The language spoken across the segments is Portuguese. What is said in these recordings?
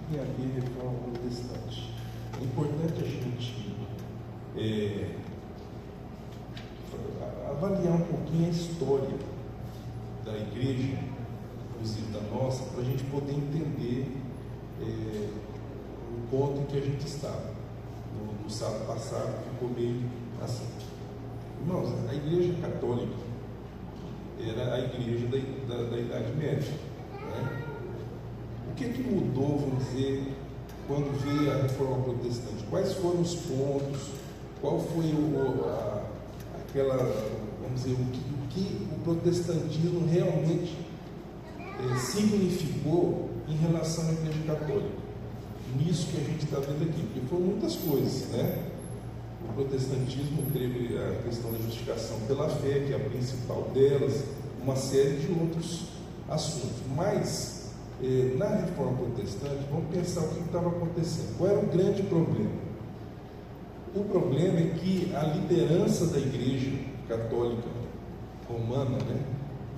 tem a ver com reforma protestante? É importante a gente avaliar um pouquinho a história da igreja, inclusive da nossa, para a gente poder entender o ponto em que a gente estava. No sábado passado ficou meio assim. Irmãos, a igreja católica era a igreja da Idade Média, né? O que mudou, vamos dizer, quando veio a reforma protestante? Quais foram os pontos? Qual foi vamos dizer, o que o protestantismo realmente significou em relação à igreja católica? Nisso que a gente está vendo aqui, porque foram muitas coisas, né? O protestantismo teve a questão da justificação pela fé, que é a principal delas, uma série de outros assuntos. Mas, na reforma protestante, vamos pensar o que estava acontecendo. Qual era o grande problema? O problema é que a liderança da igreja católica romana, né,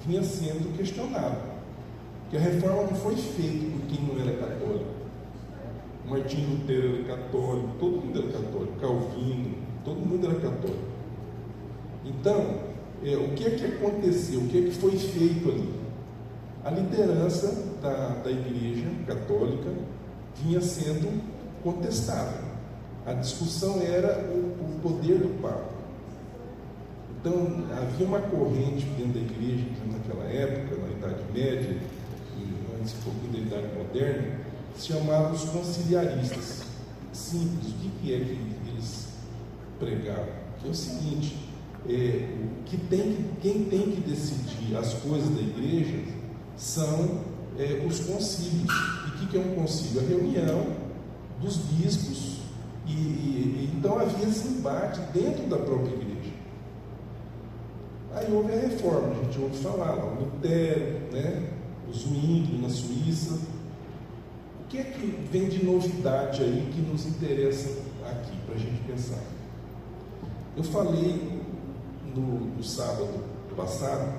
vinha sendo questionada. Que a reforma não foi feita por quem não era católico. Martinho Lutero era católico, todo mundo era católico, Calvino, todo mundo era católico. Então, o que é que aconteceu? O que é que foi feito ali? A liderança da igreja católica vinha sendo contestada. A discussão era o poder do Papa. Então, havia uma corrente dentro da igreja, naquela época, na Idade Média, e antes um pouquinho da Idade Moderna, se chamavam os conciliaristas. Simples, o que é que eles pregavam? É o seguinte, quem tem que decidir as coisas da igreja são os concílios. E o que é um concílio? A reunião dos bispos. Então havia esse embate dentro da própria igreja. Aí houve a reforma, a gente ouve falar lá, o Lutero, né? O Zwingli na Suíça. O que é que vem de novidade aí que nos interessa aqui, para a gente pensar? Eu falei no sábado passado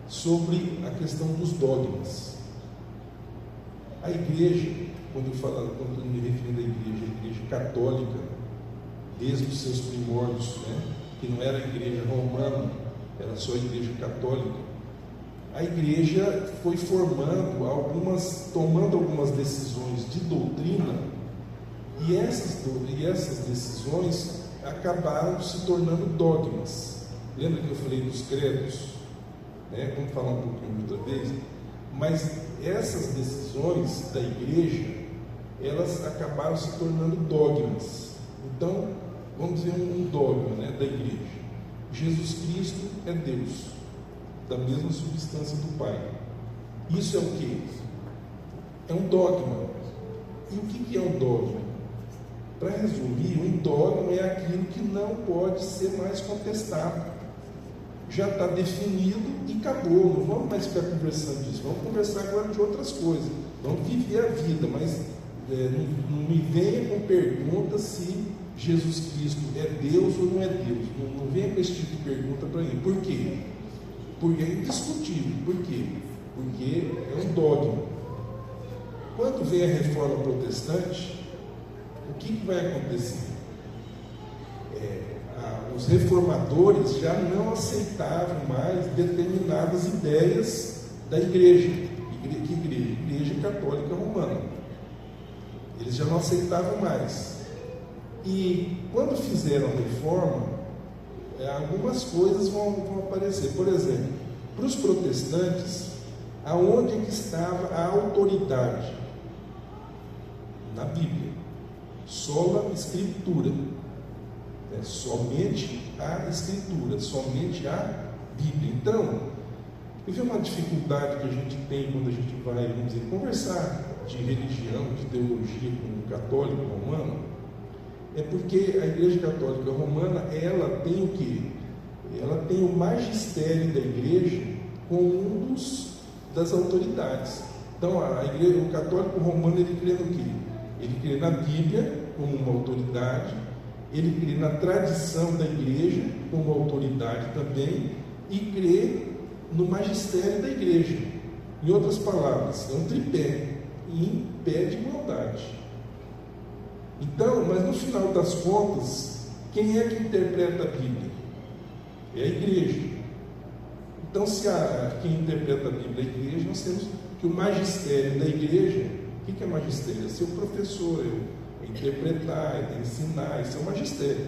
sobre a questão dos dogmas. A igreja, quando eu me refiro à igreja católica, desde os seus primórdios, né, que não era a igreja romana, era só a igreja católica, a igreja foi tomando algumas decisões de doutrina, e essas decisões acabaram se tornando dogmas. Lembra que eu falei dos credos? Né? Vamos falar um pouquinho outra vez. Mas essas decisões da igreja, elas acabaram se tornando dogmas. Então, vamos ver um dogma, né, da igreja. Jesus Cristo é Deus, da mesma substância do Pai. Isso é o quê? É um dogma. E o que é um dogma? Para resumir, um dogma é aquilo que não pode ser mais contestado. Já está definido e acabou. Não vamos mais ficar conversando disso. Vamos conversar agora de outras coisas. Vamos viver a vida, mas não me venha com perguntas se Jesus Cristo é Deus ou não é Deus. Não venha com esse tipo de pergunta para mim. Por quê? Porque é indiscutível. Por quê? Porque é um dogma. Quando vem a reforma protestante, o que vai acontecer? Os reformadores já não aceitavam mais determinadas ideias da igreja. Igreja Católica Romana. Eles já não aceitavam mais. E quando fizeram a reforma, algumas coisas vão aparecer. Por exemplo, para os protestantes, aonde é que estava a autoridade? Na Bíblia. Sola Escritura. Somente a Escritura, somente a Bíblia. Então, eu vi uma dificuldade que a gente tem quando a gente vai, vamos dizer, conversar de religião, de teologia com o católico romano, é porque a Igreja Católica Romana, ela tem o quê? Ela tem o magistério da Igreja como das autoridades. Então, o católico romano, ele crê no quê? Ele crê na Bíblia como uma autoridade, ele crê na tradição da Igreja como autoridade também, e crê no magistério da Igreja. Em outras palavras, é um tripé, em pé de igualdade. Então, mas no final das contas, quem é que interpreta a Bíblia? É a igreja. Então, se quem interpreta a Bíblia é a igreja, nós temos que o magistério da igreja, o que é magistério? É ser o professor, é interpretar, é ensinar, isso é o magistério.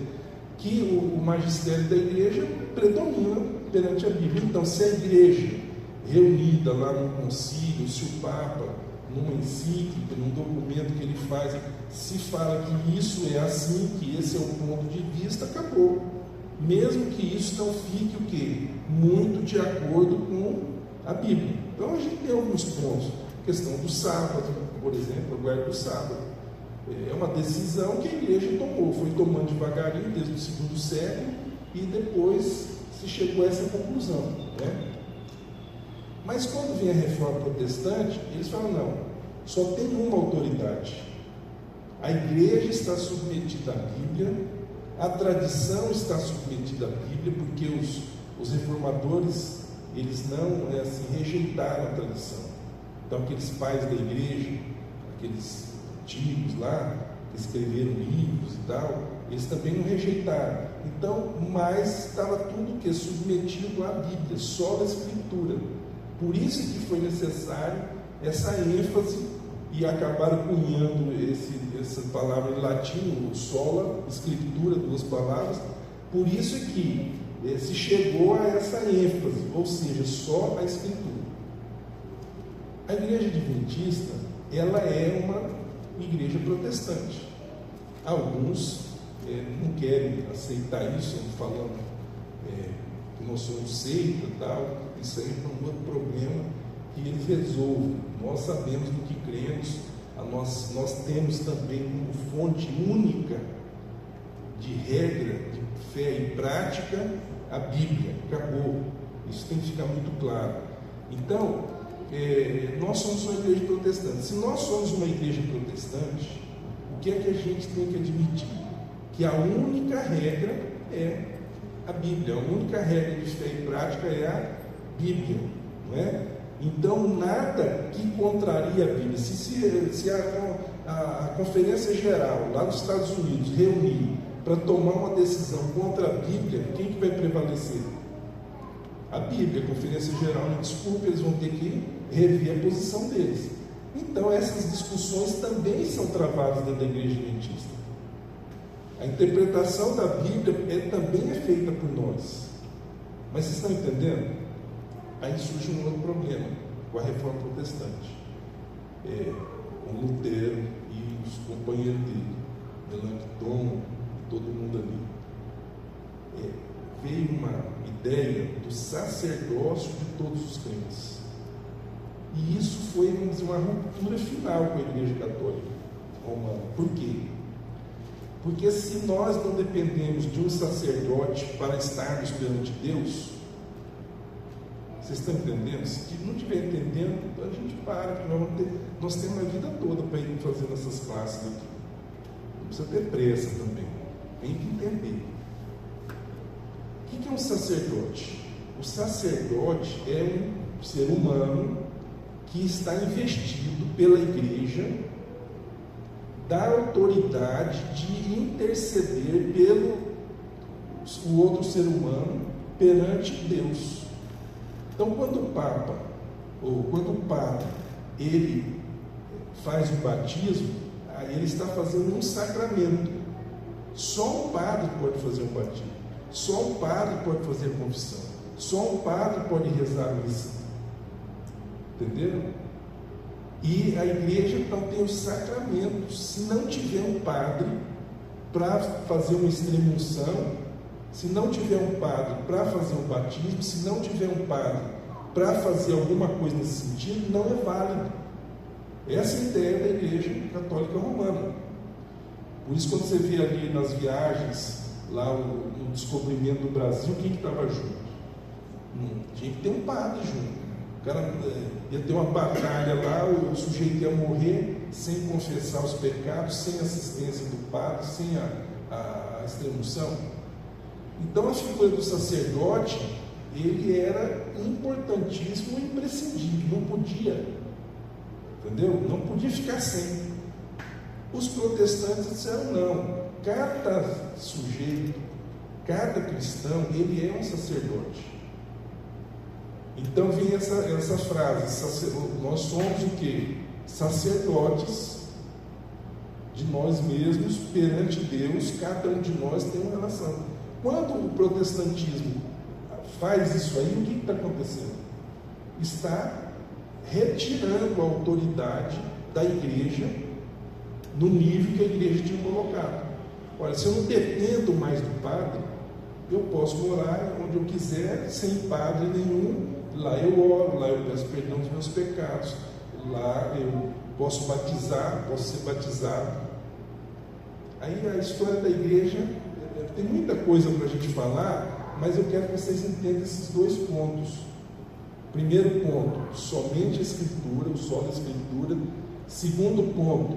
Que o magistério da igreja predomina perante a Bíblia. Então, se a igreja reunida lá no concílio, se o Papa, numa encíclica, num documento que ele faz, se fala que isso é assim, que esse é o ponto de vista, acabou. Mesmo que isso não fique o quê? Muito de acordo com a Bíblia. Então a gente tem alguns pontos. A questão do sábado, por exemplo, a guarda do sábado. É uma decisão que a igreja tomou, foi tomando devagarinho desde o segundo século e depois se chegou a essa conclusão, né? Mas quando vem a reforma protestante, eles falam, não, só tem uma autoridade. A igreja está submetida à Bíblia, a tradição está submetida à Bíblia, porque os reformadores, eles não rejeitaram a tradição. Então aqueles pais da igreja, aqueles antigos lá, que escreveram livros e tal, eles também não rejeitaram. Então, mas estava tudo que submetido à Bíblia, só à Escritura. Por isso que foi necessário essa ênfase e acabaram cunhando essa palavra em latim, o sola, escritura, duas palavras. Por isso que se chegou a essa ênfase, ou seja, só a Escritura. A igreja adventista, ela é uma igreja protestante. Alguns não querem aceitar isso, falando que nós somos seita e tal. Isso aí é um outro problema que eles resolvem. Nós sabemos do que cremos, nós temos também como fonte única de regra, de fé e prática, a Bíblia. Acabou. Isso tem que ficar muito claro. Então, nós somos uma igreja protestante. Se nós somos uma igreja protestante, o que é que a gente tem que admitir? Que a única regra é a Bíblia. A única regra de fé e prática é a Bíblia, não é? Então, nada que contraria a Bíblia. Se a Conferência Geral, lá nos Estados Unidos, reunir para tomar uma decisão contra a Bíblia, quem que vai prevalecer? A Bíblia. A Conferência Geral, desculpa, eles vão ter que rever a posição deles. Então, essas discussões também são travadas dentro da igreja adventista. A interpretação da Bíblia também é feita por nós. Mas vocês estão entendendo? Aí surge um outro problema com a reforma protestante. O Lutero e os companheiros dele, Melanchthon e todo mundo ali. Veio uma ideia do sacerdócio de todos os crentes. E isso foi, vamos dizer, uma ruptura final com a Igreja Católica Romana. Por quê? Porque se nós não dependemos de um sacerdote para estarmos perante Deus, vocês estão entendendo? Se não estiver entendendo, a gente para, porque nós temos uma vida toda para ir fazendo essas classes aqui. Não precisa ter pressa também, tem que entender. O que é um sacerdote? O sacerdote é um ser humano que está investido pela igreja da autoridade de interceder pelo o outro ser humano perante Deus. Então, quando o Papa, ou quando o Padre, ele faz o batismo, ele está fazendo um sacramento. Só um padre pode fazer um batismo. Só um padre pode fazer a confissão. Só um padre pode rezar a missa. Entenderam? E a igreja então tem os sacramentos. Se não tiver um padre para fazer uma extrema-unção, se não tiver um padre para fazer um batismo, se não tiver um padre para fazer alguma coisa nesse sentido, não é válido. Essa é a ideia da Igreja Católica Romana. Por isso, quando você vê ali nas viagens, lá no descobrimento do Brasil, quem que estava junto? Tinha que ter um padre junto. O cara ia ter uma batalha lá, o sujeito ia morrer sem confessar os pecados, sem assistência do padre, sem a extrema-unção. Então a figura do sacerdote, ele era importantíssimo e imprescindível, não podia, entendeu? Não podia ficar sem. Os protestantes disseram não, cada sujeito, cada cristão, ele é um sacerdote. Então vem essa frase, nós somos o quê? Sacerdotes de nós mesmos perante Deus, cada um de nós tem uma relação. Quando o protestantismo faz isso aí, o que está acontecendo? Está retirando a autoridade da igreja no nível que a igreja tinha colocado. Olha, se eu não dependo mais do padre, eu posso morar onde eu quiser, sem padre nenhum. Lá eu oro, lá eu peço perdão dos meus pecados, lá eu posso batizar, posso ser batizado. Aí a história da igreja, tem muita coisa para a gente falar, mas eu quero que vocês entendam esses dois pontos. Primeiro ponto, somente a Escritura, o só da Escritura. Segundo ponto,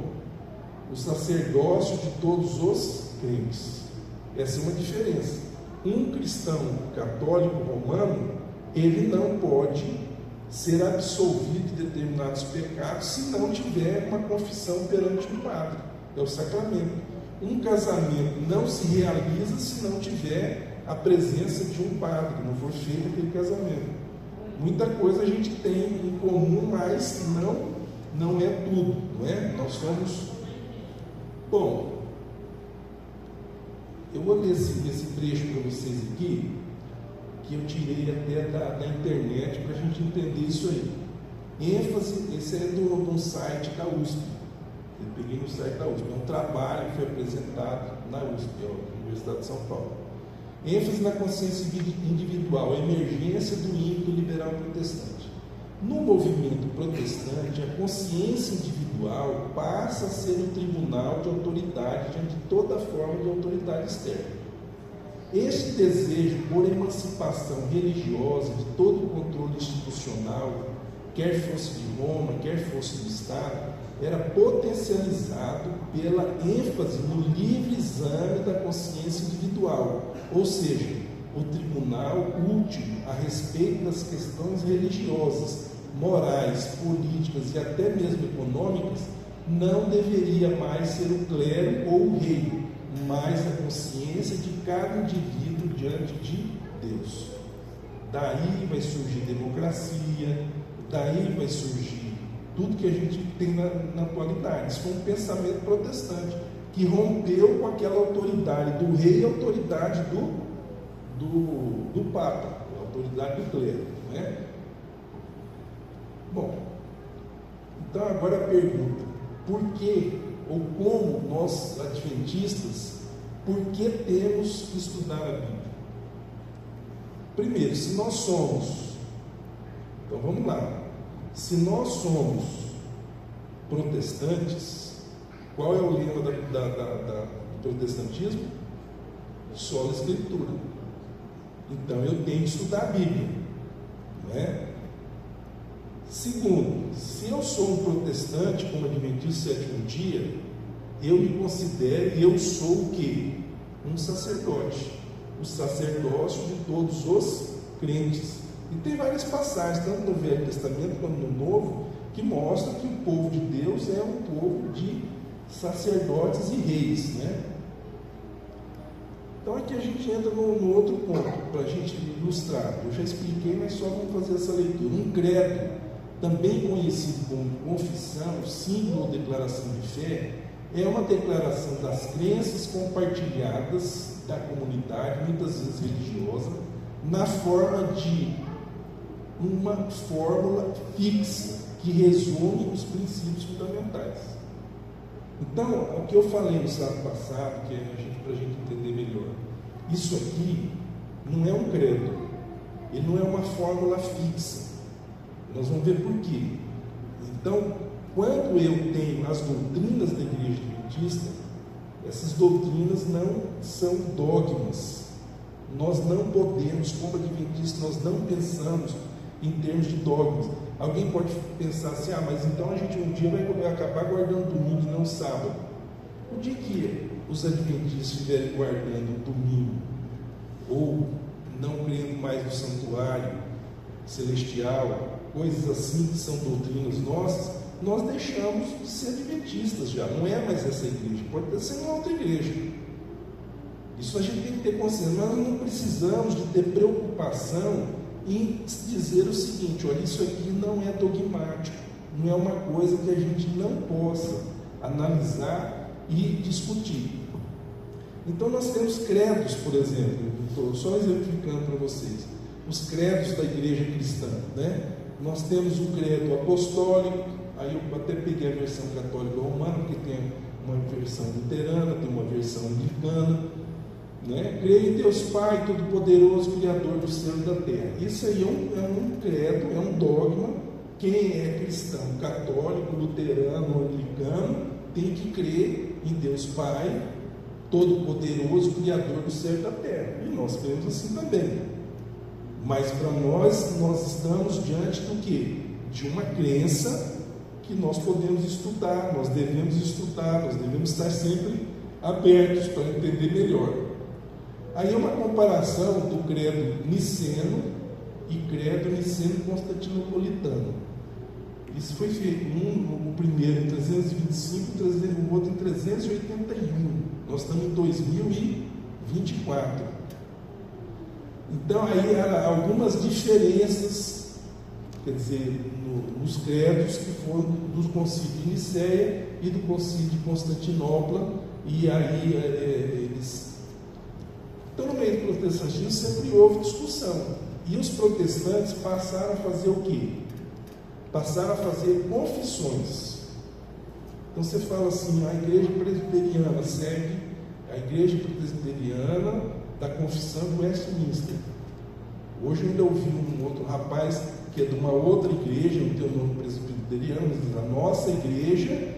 o sacerdócio de todos os crentes. Essa é uma diferença. Um cristão católico romano, ele não pode ser absolvido de determinados pecados se não tiver uma confissão perante um padre. É o sacramento. Um casamento não se realiza se não tiver a presença de um padre, não for feito aquele casamento. Muita coisa a gente tem em comum, mas não é tudo, não é? Nós somos... Bom, eu vou ler esse trecho para vocês aqui, que eu tirei até da internet para a gente entender isso aí. ênfase, esse é de um site da USP. Eu peguei no site da USP, é um trabalho que foi apresentado na USP, a Universidade de São Paulo. ênfase na consciência individual, a emergência do ímpeto liberal protestante. No movimento protestante, a consciência individual passa a ser o tribunal de autoridade diante de toda forma de autoridade externa. Este desejo por emancipação religiosa de todo o controle institucional, quer fosse de Roma, quer fosse do Estado, era potencializado pela ênfase no livre exame da consciência individual, ou seja, o tribunal último a respeito das questões religiosas, morais, políticas e até mesmo econômicas, não deveria mais ser o clero ou o rei, mas a consciência de cada indivíduo diante de Deus. Daí vai surgir democracia, daí vai surgir tudo que a gente tem na atualidade. Isso foi um pensamento protestante que rompeu com aquela autoridade do rei e a autoridade do Papa, a autoridade do clero, né? Bom, então agora a pergunta: por que ou como nós adventistas, por que temos que estudar a Bíblia? Primeiro, se nós somos, então vamos lá, se nós somos protestantes, qual é o lema do protestantismo? Só a Escritura. Então eu tenho que estudar a Bíblia, não é? Segundo, se eu sou um protestante, como adventista do sétimo dia, eu me considero, eu sou o quê? Um sacerdote, o sacerdócio de todos os crentes. E tem várias passagens, tanto no Velho Testamento quanto no Novo, que mostram que o povo de Deus é um povo de sacerdotes e reis, né? Então aqui a gente entra no outro ponto, para a gente ilustrar. Eu já expliquei, mas só vamos fazer essa leitura. Um credo, também conhecido como confissão, símbolo ou declaração de fé, é uma declaração das crenças compartilhadas da comunidade, muitas vezes religiosa, na forma de uma fórmula fixa que resume os princípios fundamentais. Então, o que eu falei no sábado passado, que é para a gente entender melhor, isso aqui não é um credo, ele não é uma fórmula fixa. Nós vamos ver por quê. Então, quando eu tenho as doutrinas da Igreja Adventista, essas doutrinas não são dogmas. Nós não podemos, como adventistas, nós não pensamos em termos de dogmas. Alguém pode pensar assim: mas então a gente um dia vai acabar guardando domingo e não sábado. O dia que os adventistas estiverem guardando domingo, ou não crendo mais no santuário celestial, coisas assim que são doutrinas nossas, nós deixamos de ser adventistas já, não é mais essa igreja, pode até ser uma outra igreja. Isso a gente tem que ter consciência, mas nós não precisamos de ter preocupação em dizer o seguinte: olha, isso aqui não é dogmático, não é uma coisa que a gente não possa analisar e discutir. Então nós temos credos, por exemplo, estou só exemplificando para vocês, os credos da igreja cristã, né? Nós temos o credo apostólico, aí eu até peguei a versão católica romana, porque tem uma versão luterana, tem uma versão anglicana, né? Creio em Deus Pai Todo-Poderoso, Criador do céu e da terra. Isso aí é um credo, é um dogma. Quem é cristão católico, luterano, anglicano, tem que crer em Deus Pai Todo-Poderoso, Criador do céu e da terra. E nós cremos assim também. Mas para nós estamos diante do quê? De uma crença que nós podemos estudar, nós devemos estar sempre abertos para entender melhor. Aí uma comparação do credo niceno e credo niceno-constantinopolitano. Isso foi feito, o primeiro em 325, o outro em 381. Nós estamos em 2024. Então aí há algumas diferenças, quer dizer, nos credos que foram do concílio de Nicéia e do concílio de Constantinopla, e aí eles... Então no meio do protestantismo sempre houve discussão, e os protestantes passaram a fazer o quê? Passaram a fazer confissões. Então você fala assim: a igreja presbiteriana segue a igreja presbiteriana da confissão do Westminster. Hoje eu ainda ouvi um outro rapaz que é de uma outra igreja, não tem o nome presbiteriano, mas diz: a nossa igreja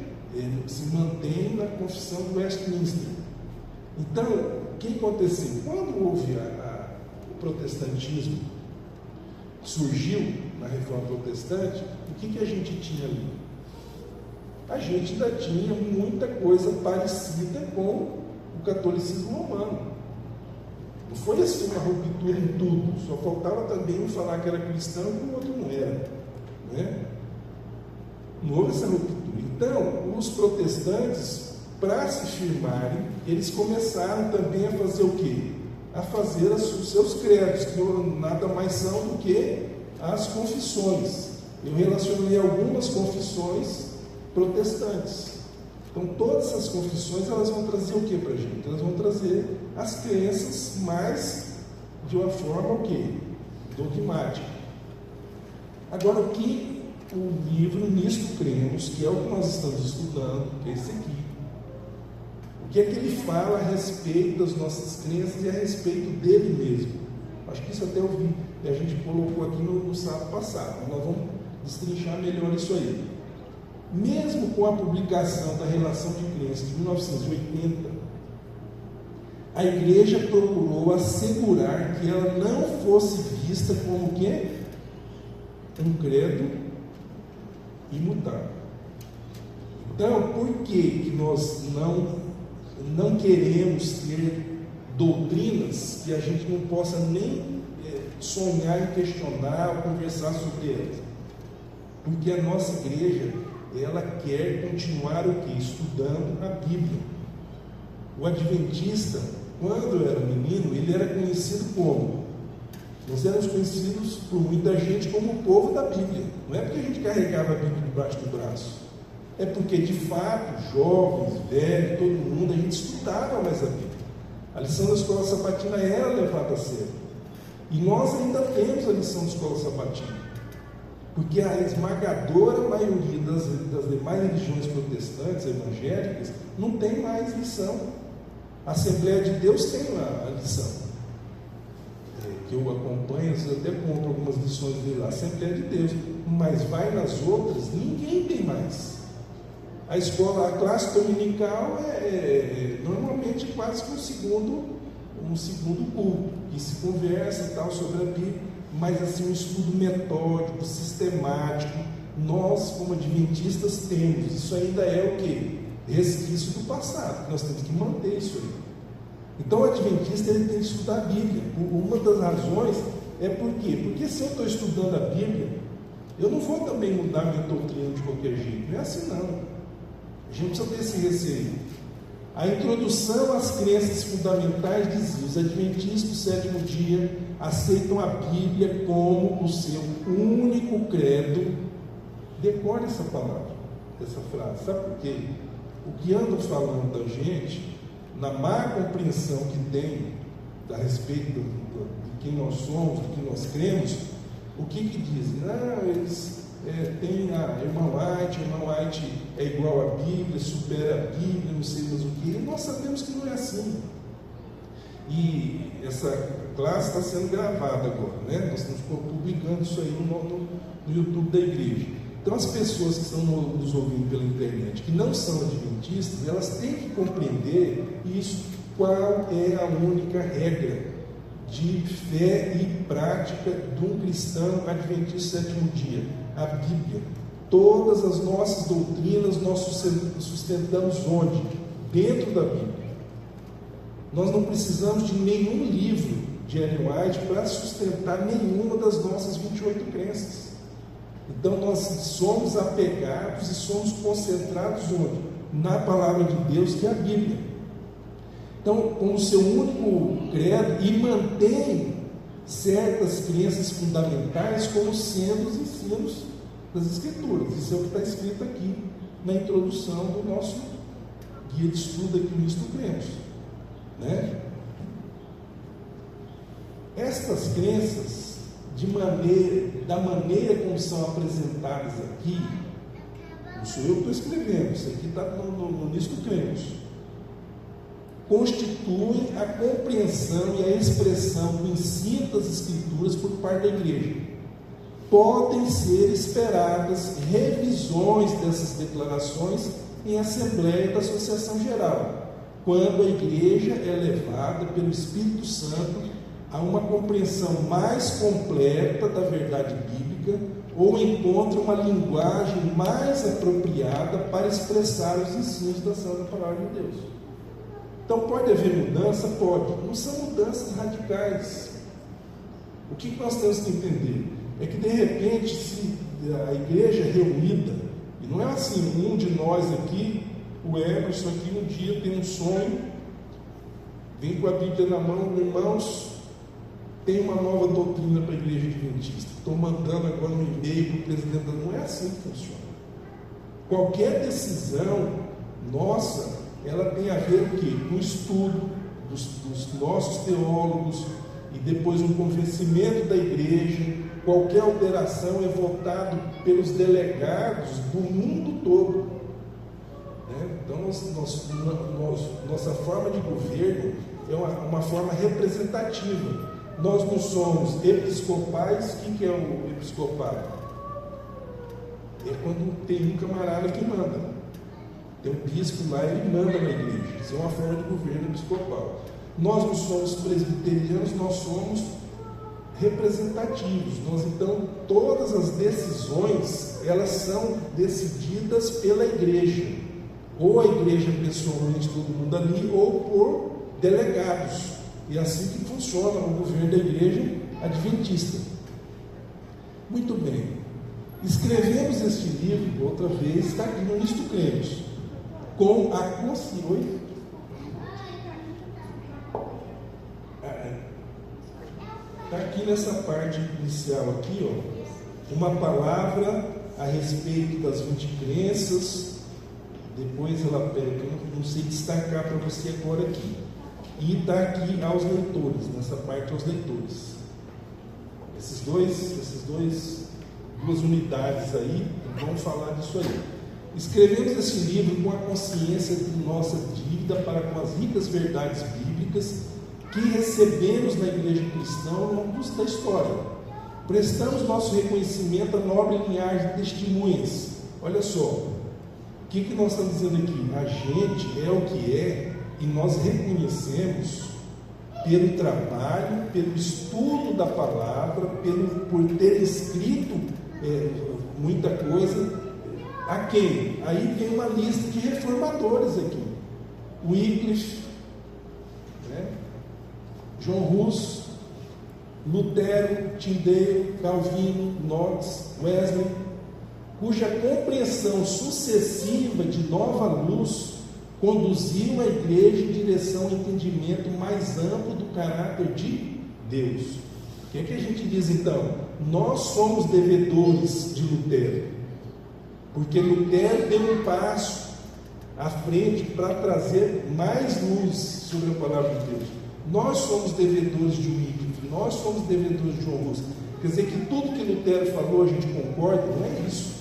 se mantém na confissão do Westminster. Então, o que aconteceu? Quando houve o protestantismo, surgiu na reforma protestante, o que a gente tinha ali? A gente ainda tinha muita coisa parecida com o catolicismo romano. Não foi assim uma ruptura em tudo, só faltava também um falar que era cristão e o outro não era, né? Não houve essa ruptura. Então, os protestantes, para se firmarem, eles começaram também a fazer o quê? A fazer os seus credos, que nada mais são do que as confissões. Eu relacionei algumas confissões protestantes. Então, todas essas confissões, elas vão trazer o que para a gente? Elas vão trazer as crenças, mas de uma forma o quê? Dogmática. Agora, o que o livro Nisto Cremos, que é o que nós estamos estudando, que é esse aqui, o que é que ele fala a respeito das nossas crenças e a respeito dele mesmo? Acho que isso até eu vi, e a gente colocou aqui no sábado passado, mas nós vamos destrinchar melhor isso aí. Mesmo com a publicação da Relação de Crenças de 1980, a igreja procurou assegurar que ela não fosse vista como o quê? Um credo imutável. Então, por que nós não queremos ter doutrinas que a gente não possa nem sonhar em questionar ou conversar sobre elas? Porque a nossa igreja, ela quer continuar o quê? Estudando a Bíblia. O adventista, quando eu era menino, ele era conhecido como? Nós éramos conhecidos por muita gente como o povo da Bíblia. Não é porque a gente carregava a Bíblia debaixo do braço. É porque, de fato, jovens, velhos, todo mundo, a gente estudava mais a Bíblia. A lição da escola sabatina era levada a sério. E nós ainda temos a lição da escola sabatina. Porque a esmagadora maioria das demais religiões protestantes, evangélicas, não tem mais lição. A Assembleia de Deus tem a lição. Que eu acompanho, eu até conto algumas lições dele lá, a Assembleia de Deus. Mas vai nas outras, ninguém tem mais. A escola, a classe dominical é normalmente quase que um segundo culto, que se conversa e tal sobre a Bíblia. Mas assim, um estudo metódico, sistemático, nós como adventistas temos. Isso ainda é o quê? Resquício do passado. Nós temos que manter isso aí. Então o adventista, ele tem que estudar a Bíblia. Uma das razões é por quê? Porque se eu estou estudando a Bíblia, Eu não vou também mudar minha doutrina de qualquer jeito. Não é assim não. A gente precisa ter esse receio. A introdução às crenças fundamentais dizia: os adventistas do sétimo dia aceitam a Bíblia como o seu único credo. Decore essa palavra, essa frase. Sabe por quê? O que andam falando da gente, na má compreensão que tem a respeito de quem nós somos, de quem nós cremos, o que dizem? Eles tem a irmã White é igual à Bíblia, supera a Bíblia, não sei mais o que. E nós sabemos que não é assim. E essa classe está sendo gravada agora, né? Nós estamos publicando isso aí no YouTube da igreja. Então, as pessoas que estão nos ouvindo pela internet, que não são adventistas, elas têm que compreender isso. Qual é a única regra de fé e prática de um cristão adventista sétimo dia? A Bíblia. Todas as nossas doutrinas nós sustentamos onde? Dentro da Bíblia. Nós não precisamos de nenhum livro de Ellen White para sustentar nenhuma das nossas 28 crenças. Então nós somos apegados e somos concentrados onde? Na palavra de Deus, que é a Bíblia. Então, com o seu único credo, e mantém certas crenças fundamentais como sendo os ensinos das Escrituras. Isso é o que está escrito aqui na introdução do nosso guia de estudo aqui no Isto Cremos, né? Estas crenças, da maneira como são apresentadas aqui, não sou eu que estou escrevendo, isso aqui está no Isto Cremos, constituem a compreensão e a expressão do ensino das Escrituras por parte da igreja. Podem ser esperadas revisões dessas declarações em assembleia da Associação Geral, quando a igreja é levada pelo Espírito Santo a uma compreensão mais completa da verdade bíblica ou encontra uma linguagem mais apropriada para expressar os ensinos da Santa Palavra de Deus. Então, pode haver mudança? Pode. Não são mudanças radicais. O que nós temos que entender? É que, de repente, se a igreja é reunida, e não é assim, um de nós aqui, o Emerson aqui, um dia tem um sonho, vem com a Bíblia na mão, irmãos, tem uma nova doutrina para a igreja adventista. Estou mandando agora um e-mail para o presidente. Não é assim que funciona. Qualquer decisão nossa, ela tem a ver o quê? Com o estudo dos nossos teólogos e depois um convencimento da igreja. Qualquer alteração é votado pelos delegados do mundo todo, né? Então, nossa forma de governo é uma forma representativa. Nós não somos episcopais. O que é o episcopado? É quando tem um camarada que manda. Tem um bispo lá, ele manda na igreja. Isso é uma forma de governo episcopal. Nós não somos presbiterianos, nós somos representativos. Então, todas as decisões, elas são decididas pela igreja. Ou a igreja pessoalmente, todo mundo ali, ou por delegados. E é assim que funciona o governo da igreja adventista. Muito bem. Escrevemos este livro, outra vez, está aqui no Isto Cremos, com a consciência. Está aqui nessa parte inicial aqui, ó, uma palavra a respeito das 20 crenças. Depois ela pega, eu não sei destacar para você agora aqui. E está aqui aos leitores, nessa parte aos leitores. Duas unidades aí, vamos falar disso aí. Escrevemos esse livro com a consciência de nossa dívida para com as ricas verdades bíblicas que recebemos na igreja cristã ao longo da história. Prestamos nosso reconhecimento à nobre linhagem de testemunhas. Olha só, o que nós estamos dizendo aqui? A gente é o que é, e nós reconhecemos pelo trabalho, pelo estudo da palavra, por ter escrito muita coisa. A quem? Aí vem uma lista de reformadores aqui. Wycliffe, né? John Hus, Lutero, Tyndale, Calvino, Knox, Wesley, cuja compreensão sucessiva de nova luz conduziu a igreja em direção ao entendimento mais amplo do caráter de Deus. O que é que a gente diz então? Nós somos devedores de Lutero, porque Lutero deu um passo à frente para trazer mais luz sobre a palavra de Deus. Nós somos devedores de Wycliffe, nós somos devedores de John Russell. Quer dizer que tudo que Lutero falou a gente concorda? Não é isso.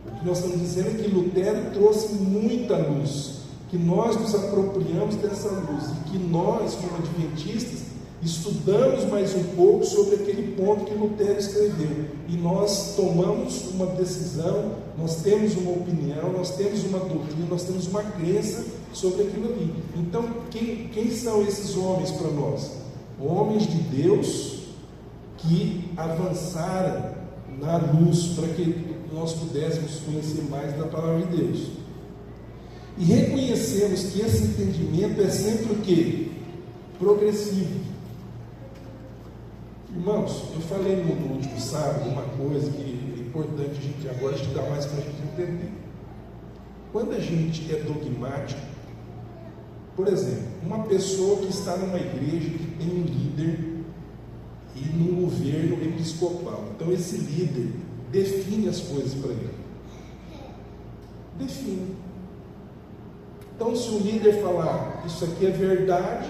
O que nós estamos dizendo é que Lutero trouxe muita luz, que nós nos apropriamos dessa luz e que nós, como adventistas, estudamos mais um pouco sobre aquele ponto que Lutero escreveu e nós tomamos uma decisão, nós temos uma opinião, nós temos uma doutrina, nós temos uma crença sobre aquilo ali. Então, quem são esses homens para nós? Homens de Deus que avançaram na luz para que nós pudéssemos conhecer mais da palavra de Deus. E reconhecemos que esse entendimento é sempre o quê? Progressivo. Irmãos, eu falei no último sábado uma coisa que é importante a gente agora estudar mais para a gente entender. Quando a gente é dogmático, por exemplo, uma pessoa que está numa igreja que tem um líder e num governo episcopal, então esse líder define as coisas para ele. Define. Então, se o líder falar, isso aqui é verdade,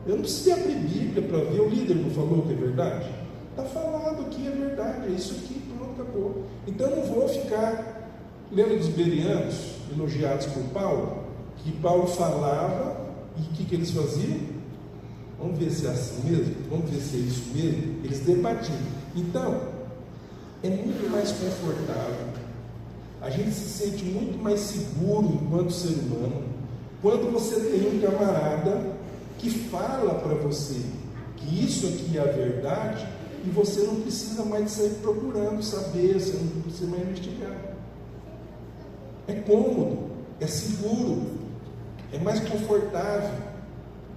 eu não preciso abrir Bíblia para ver, o líder não falou que é verdade? Está falado que é verdade, é isso aqui, pronto, acabou. Então, eu não vou ficar, lembra dos bereanos, elogiados por Paulo, que Paulo falava, e o que eles faziam? Vamos ver se é assim mesmo, vamos ver se é isso mesmo. Eles debatiam. Então, é muito mais confortável, a gente se sente muito mais seguro enquanto ser humano, quando você tem um camarada que fala para você que isso aqui é a verdade, e você não precisa mais sair procurando saber, você não precisa mais investigar. É cômodo, é seguro, é mais confortável.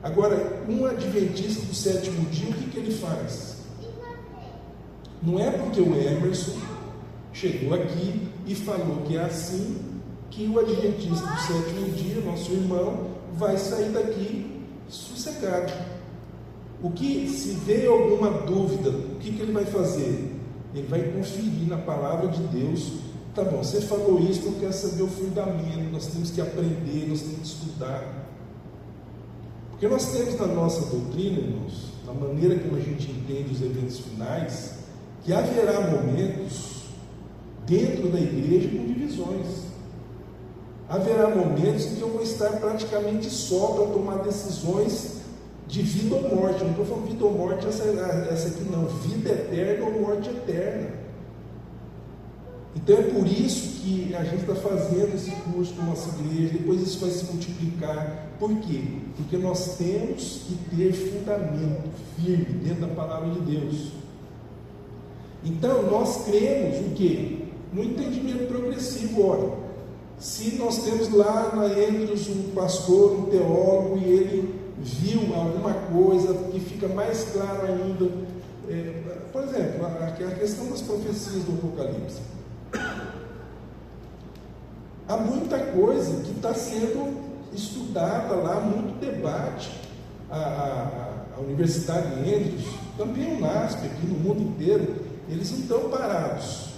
Agora, um adventista do sétimo dia, o que ele faz? Não é porque o Emerson chegou aqui e falou que é assim que o adventista do sétimo dia, nosso irmão, vai sair daqui sossegado. O que, se veio alguma dúvida, o que ele vai fazer? Ele vai conferir na palavra de Deus. Tá bom, você falou isso, eu quero saber o fundamento, nós temos que aprender, nós temos que estudar. Porque nós temos na nossa doutrina, irmãos, na maneira como a gente entende os eventos finais, que haverá momentos dentro da igreja com divisões. Haverá momentos em que eu vou estar praticamente só para tomar decisões de vida ou morte. Eu não estou falando vida ou morte, essa aqui não, vida eterna ou morte eterna. Então é por isso que a gente está fazendo esse curso com a nossa igreja, depois isso vai se multiplicar. Por quê? Porque nós temos que ter fundamento firme dentro da palavra de Deus. Então nós cremos o quê? No entendimento progressivo. Ora, se nós temos lá na Andrews um pastor, um teólogo, e ele viu alguma coisa que fica mais claro ainda, por exemplo, a questão das profecias do Apocalipse. Há muita coisa que está sendo estudada lá, muito debate. A Universidade de Andrews, também o NASP, aqui no mundo inteiro, eles não estão parados.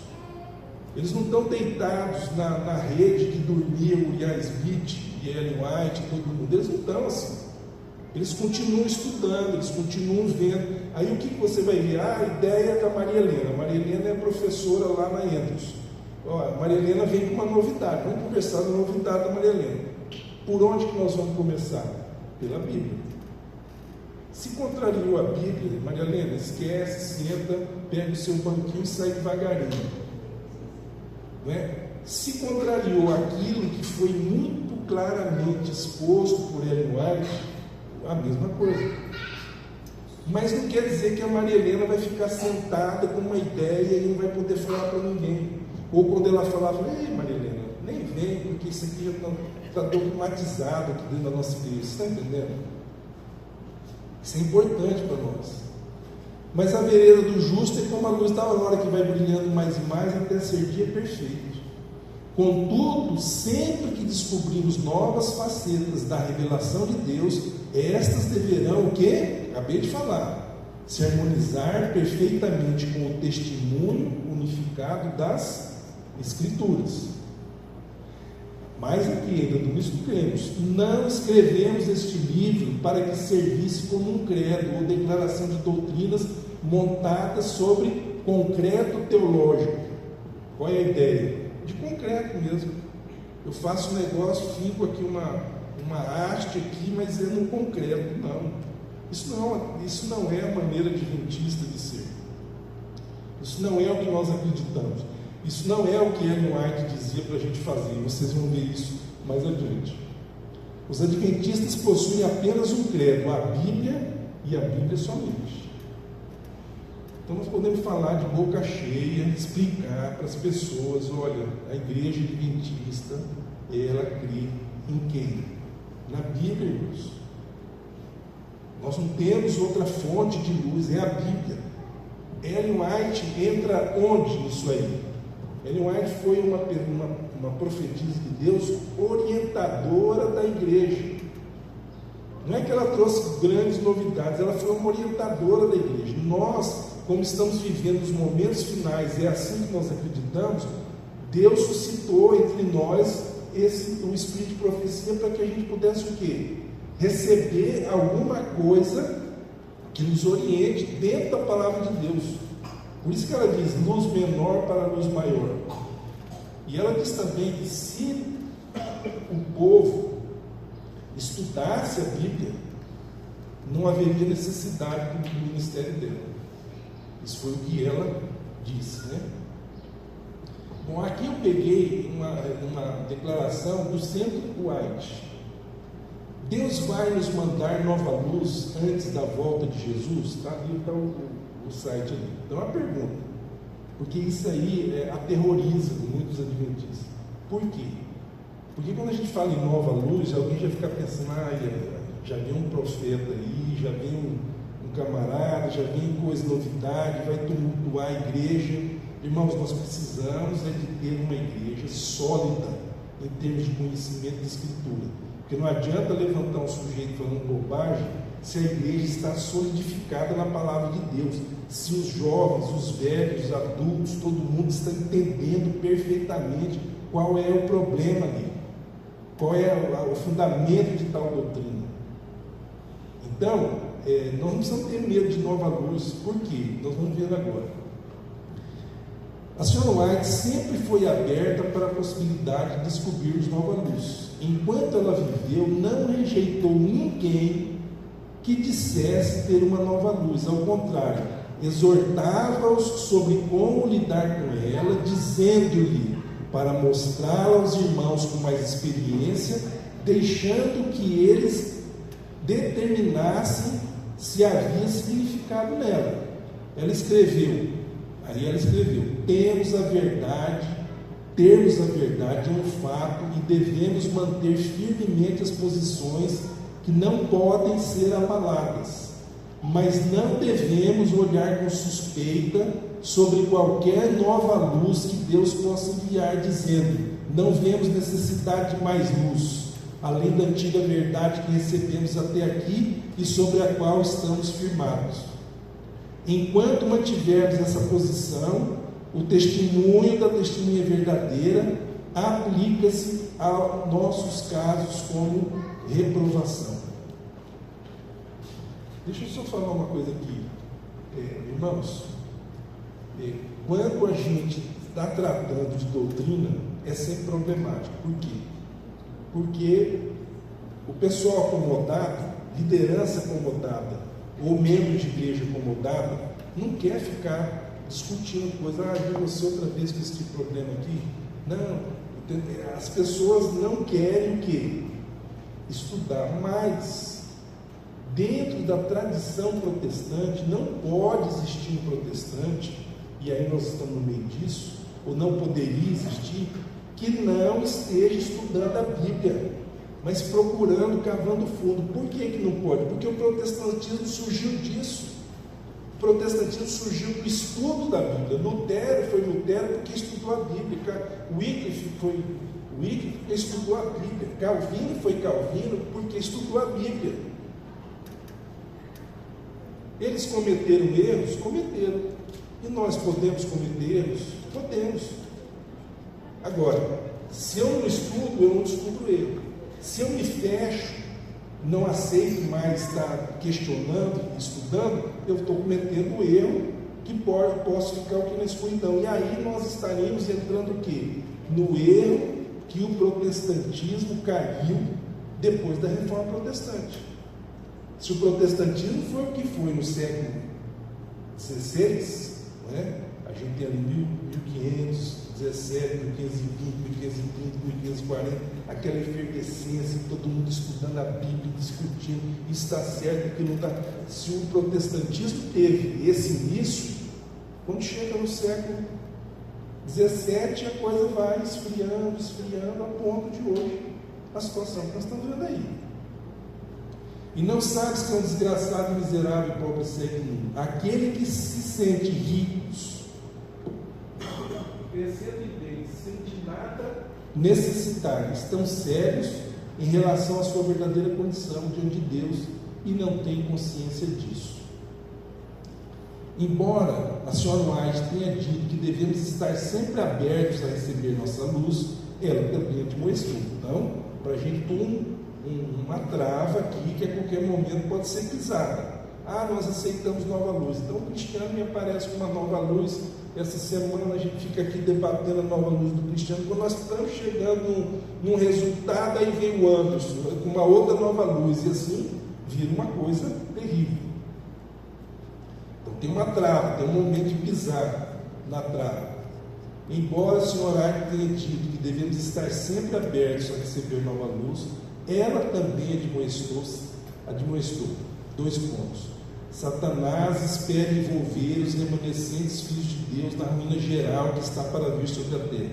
Eles não estão deitados na rede que dormia o Ian Smith e Ellen White, todo mundo. Eles não estão assim. Eles continuam estudando, eles continuam vendo. Aí o que você vai ver? A ideia da Maria Helena. A Maria Helena é professora lá na Andrews. A Maria Helena vem com uma novidade. Vamos conversar da novidade da Maria Helena. Por onde que nós vamos começar? Pela Bíblia. Se contrariou a Bíblia, Maria Helena, esquece, senta, pega o seu banquinho e sai devagarinho. Não é? Se contrariou aquilo que foi muito claramente exposto por Ellen White, a mesma coisa. Mas não quer dizer que a Maria Helena vai ficar sentada com uma ideia e não vai poder falar para ninguém. Ou quando ela falava, ei Maria Helena, nem vem, porque isso aqui já está dogmatizado aqui dentro da nossa igreja. Você está entendendo? Isso é importante para nós. Mas a vereda do justo é como a luz da aurora, que vai brilhando mais e mais até ser dia perfeito. Contudo, sempre que descobrimos novas facetas da revelação de Deus, estas deverão o quê? Acabei de falar. Se harmonizar perfeitamente com o testemunho unificado das Escrituras. Mais aqui ainda, não escrevemos. Não escrevemos este livro para que servisse como um credo ou declaração de doutrinas montadas sobre concreto teológico. Qual é a ideia? De concreto mesmo. Eu faço um negócio, fico aqui uma haste aqui, mas é no concreto. Não. Isso não é a maneira adventista de ser. Isso não é o que nós acreditamos. Isso não é o que Ellen White dizia para a gente fazer. Vocês vão ver isso mais adiante. Os adventistas possuem apenas um credo, a Bíblia e a Bíblia somente. Então nós podemos falar de boca cheia, explicar para as pessoas: olha, a igreja adventista, ela crê em quem? Na Bíblia, irmãos. Nós não temos outra fonte de luz, é a Bíblia. Ellen White entra onde nisso aí? Ellen White foi uma profetisa de Deus, orientadora da igreja. Não é que ela trouxe grandes novidades, ela foi uma orientadora da igreja. Nós, como estamos vivendo os momentos finais, é assim que nós acreditamos, Deus suscitou entre nós o espírito de profecia para que a gente pudesse o quê? Receber alguma coisa que nos oriente dentro da palavra de Deus. Por isso que ela diz, luz menor para luz maior. E ela diz também que se o povo estudasse a Bíblia, não haveria necessidade do ministério dela. Isso foi o que ela disse, né? Bom, aqui eu peguei uma declaração do Centro White. Deus vai nos mandar nova luz antes da volta de Jesus? Está ali, está o site ali. Então é uma pergunta, porque isso aí aterroriza muitos adventistas. Por quê? Porque quando a gente fala em nova luz, alguém já fica pensando, já vem um profeta aí, já vem um camarada, já vem coisa, novidade, vai tumultuar a igreja. Irmãos, nós precisamos de ter uma igreja sólida em termos de conhecimento de Escritura. Porque não adianta levantar um sujeito falando bobagem se a igreja está solidificada na palavra de Deus, se os jovens, os velhos, os adultos, todo mundo está entendendo perfeitamente qual é o problema ali, qual é o fundamento de tal doutrina. Então, nós não precisamos ter medo de nova luz. Por quê? Nós vamos ver agora. A senhora White sempre foi aberta para a possibilidade de descobrirmos nova luz. Enquanto ela viveu, não rejeitou ninguém que dissesse ter uma nova luz. Ao contrário, exortava-os sobre como lidar com ela, dizendo-lhe para mostrá-la aos irmãos com mais experiência, deixando que eles determinassem se havia significado nela. Ela escreveu, termos a verdade é um fato e devemos manter firmemente as posições que não podem ser abaladas, mas não devemos olhar com suspeita sobre qualquer nova luz que Deus possa enviar, dizendo, não vemos necessidade de mais luz, além da antiga verdade que recebemos até aqui e sobre a qual estamos firmados. Enquanto mantivermos essa posição, o testemunho da testemunha verdadeira aplica-se a nossos casos como reprovação. Deixa eu só falar uma coisa aqui, irmãos. Quando a gente está tratando de doutrina, é sempre problemático. Por quê? Porque o pessoal acomodado, liderança acomodada, ou membro de igreja acomodada, não quer ficar discutindo coisa, viu você outra vez com esse problema aqui? Não, as pessoas não querem o quê? Estudar, mas dentro da tradição protestante não pode existir um protestante, e aí nós estamos no meio disso, ou não poderia existir, que não esteja estudando a Bíblia, mas procurando, cavando fundo. Por que não pode? Porque o protestantismo surgiu disso. protestantismo surgiu do estudo da Bíblia. Lutero foi Lutero porque estudou a Bíblia. Wycliffe foi Wycliffe porque estudou a Bíblia. Calvino foi Calvino porque estudou a Bíblia. Eles cometeram erros? Cometeram. E nós podemos cometer erros? Podemos. Agora, se eu não estudo, eu não descubro erro. Se eu me fecho, não aceito mais estar questionando, estudando, eu estou cometendo erro que posso ficar aqui na escuridão. E aí nós estaremos entrando o quê? No erro que o protestantismo caiu depois da Reforma Protestante. Se o protestantismo foi o que foi no século XVI, né? A gente tem ali 1517, 1520, 1530, 1540, aquela efervescência, todo mundo estudando a Bíblia, discutindo, está certo que não está. Se o protestantismo teve esse início, quando chega no século XVII, a coisa vai esfriando, a ponto de hoje, a situação que nós estamos vendo aí. E não sabes que é um desgraçado, miserável e pobre segue aquele que se sente ricos, crescendo em bens, sem de nada necessitar, estão sérios em relação à sua verdadeira condição diante de Deus e não têm consciência disso. Embora a senhora White tenha dito que devemos estar sempre abertos a receber nossa luz, ela também admoestou. Então, para a gente tem uma trava aqui que a qualquer momento pode ser pisada. Nós aceitamos nova luz. Então o cristiano me aparece com uma nova luz. Essa semana a gente fica aqui debatendo a nova luz do cristiano. Quando nós estamos chegando num resultado, aí vem o Anderson com uma outra nova luz. E assim vira uma coisa terrível. Então tem uma trava, tem um momento de pisar na trava. Embora a senhora tenha dito que devemos estar sempre abertos a receber nova luz, ela também admoestou 2 pontos. Satanás espera envolver os remanescentes filhos de Deus na ruína geral que está para vir sobre a terra.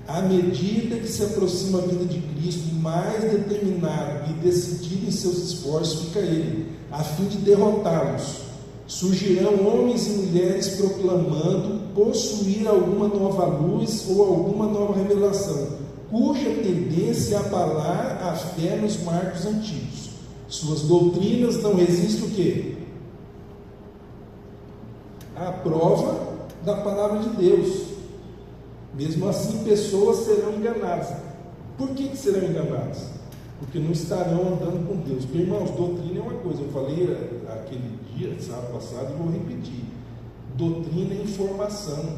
À medida que se aproxima a vinda de Cristo, mais determinado e decidido em seus esforços fica ele, a fim de derrotá-los. Surgirão homens e mulheres proclamando possuir alguma nova luz ou alguma nova revelação, cuja tendência é abalar a fé nos marcos antigos. Suas doutrinas não resistem o quê? À prova da palavra de Deus. Mesmo assim, pessoas serão enganadas. Por que serão enganadas? Porque não estarão andando com Deus. Porque, irmãos, doutrina é uma coisa. Eu falei aquele dia, sábado passado, e vou repetir. Doutrina é informação.